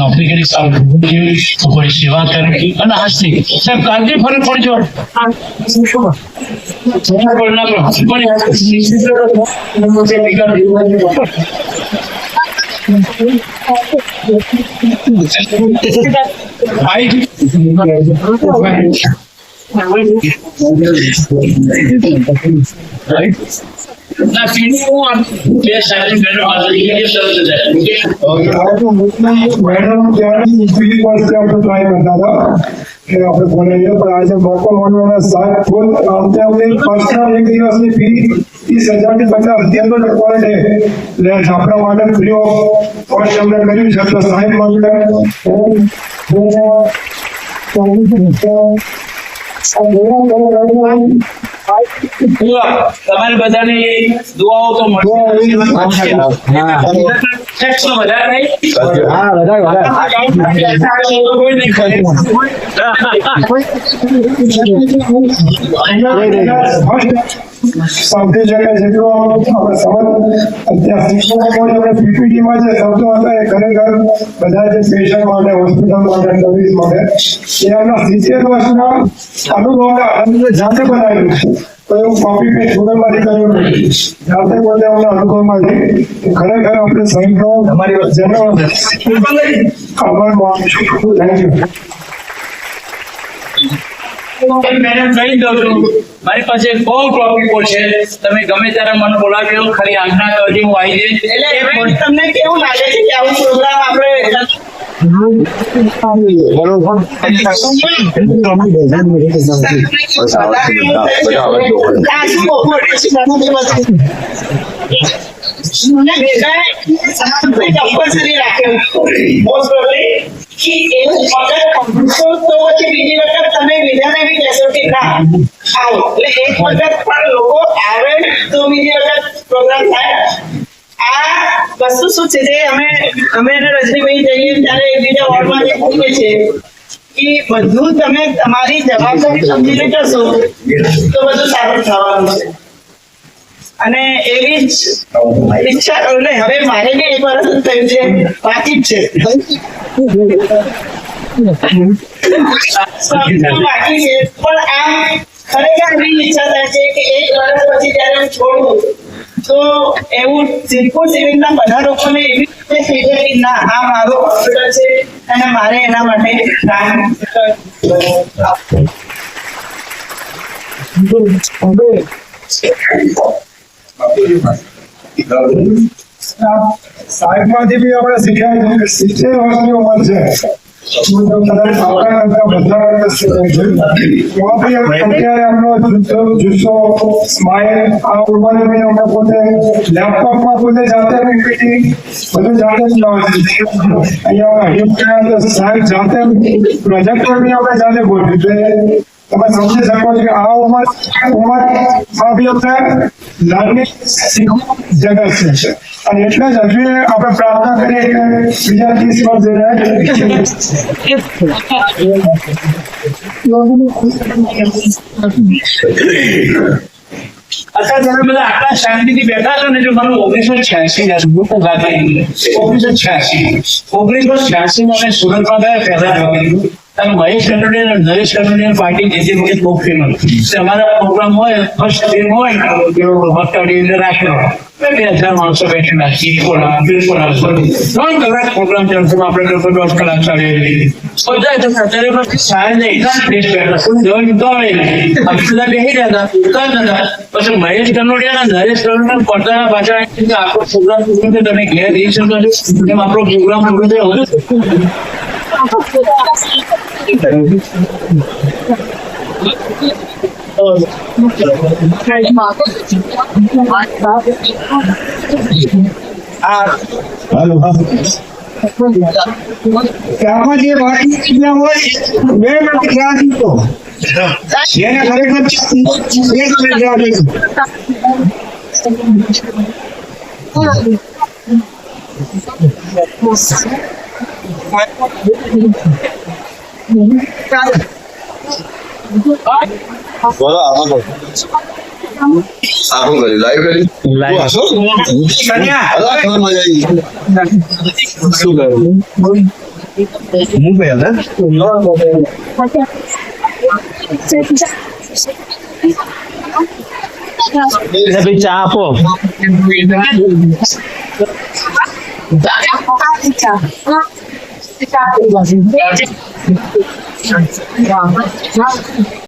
નોકરી કરી કોઈ સેવા કરે અને હસતી સાહેબ કાલથી ફરક પડજો ના ફીની હું બે સારી મેડમ હાજર એ શબ્દ मैडम पिछली बार से आपको ट्राई करता था कि આપણે બોલાવીએ પણ આજે મોકો મળવાનો સાહેબ ફૂલ આપણે પાછળ એક દિવસની ફી 30,000 ની બદલે અત્યારનો જ કોર્ટ એટલે આપણા માટે ફ્રી ઓફ કોસ્ટ અમને કર્યું છે તો સાહેબ માટે તમારે બધાની દુઆઓ તો મળશે ટેક્સ તો વધારે નહીં કોઈ નહીં કરે. સૌથી જગ્યાએ જેટલો આપણે સમજ અત્યારે શિક્ષકોમાં આપણે પીપીટીમાં જે શબ્દો હતા એ ખરેખર બધા જે પેશન્ટ માટે હોસ્પિટલ માટે સર્વિસ માટે એ એમના 70 વર્ષના અનુભવને જાતે બનાવેલું છે તો એવું કોપી પેસ્ટ ગૂગલમાંથી કર્યું નથી જાતે પોતે એમના અનુભવમાંથી ખરેખર આપણે સંતો જેનો આભાર માનું છું થેન્ક યુ મેડમ કહી દઉં છું મારી પાસે બહુ ટોપિકો છે તમે ગમે ત્યારે મને બોલાવજો ખાલી આજ્ઞા કરજો હું આવી જઈશ. એટલે તમને કેવું લાગે છે કે આવું પ્રોગ્રામ આપણે કંપલસરી રાખ્યું મોસ્ટ પ્રોબેબલી કે એવું અગર તો પછી બીજી વખત તમે બીજાને બી કહેશો કે ના આવો એટલે એક વખત પણ લોકો આવે તો બીજી વખત પ્રોગ્રામ થાય. આ વસ્તુ શું છે જે અમે અને રજનીભાઈ જઈએ ત્યારે એકબીજા વોર્ડમાં જે પૂછીએ છીએ કે બધું તમે તમારી જવાબદારી સમજીને કરશો તો બધું સારું થવાનું છે. અને એવી જ ઈચ્છા એટલે હવે મારે બી એક વર્ષ થયું છે બાકી જ છે બાકી છે પણ આમ ખરેખર એવી ઈચ્છા થાય છે કે એક વર્ષ પછી જયારે હું છોડું તો એવું સિદ્ધપુર સિવિલના બધા લોકોને એવી રીતે થઈ જાય કે ના આ મારું હોસ્પિટલ છે અને મારે એના માટે કામ સાહેબમાંથી બી આપણે શીખ્યા છે કે 70 વર્ષની ઉંમર છે અત્યારે એમનો જુસ્સો સ્માઇલ આ ઉંમરે બી અમે પોતે લેપટોપમાં પોતે જાતે પીપીટી બધું જાતે જ લાવે છે અહીંયા સાહેબ જાતે પ્રોજેક્ટર બી આપણે જાતે ગોઠવ્યું તમે સમજી શકો છો કે આ ઉંમરમાં બી આપણે લર્નિંગ શીખવા જગત છે અને એટલે જ હજુ આપણે પ્રાર્થના કરીએ કે બીજા 30 વર્ષ અત્યારે તમે બધા આટલા શાંતિથી બેઠા છો ને જો મને 1986 માં સુરતમાં ગયા પહેલા અને મહેશ કનોડિયા અને નરેશ કનોડિયા પાર્ટી જે વખત બહુ ફેમસ અમારા પ્રોગ્રામ હોય ફર્સ્ટ ડે હોય રાખ્યો 2000 માણસો બેઠેલા બિલકુલ 3 કલાક પ્રોગ્રામ ચાલશે આપણે 10 કલાક ચાલે બધા તમે અત્યારે સાંજે એટલા ટેસ્ટ બધા બેસી રહ્યા હતા પછી મહેશ કનોડિયા અને નરેશ કનોડિયા પડદાના પાછળ આખો પ્રોગ્રામ તમે ઘેર જઈ શકો છો એમ આપણો પ્રોગ્રામ પૂરો થયો ત્યાંમાં જે બાકી હોય બે ખ્યાલ દીધો એને ખરેખર બોલો આમાં કર્યું લાઈવ કર્યું મજા આવી શું કર્યું હું ગયા ચા આપો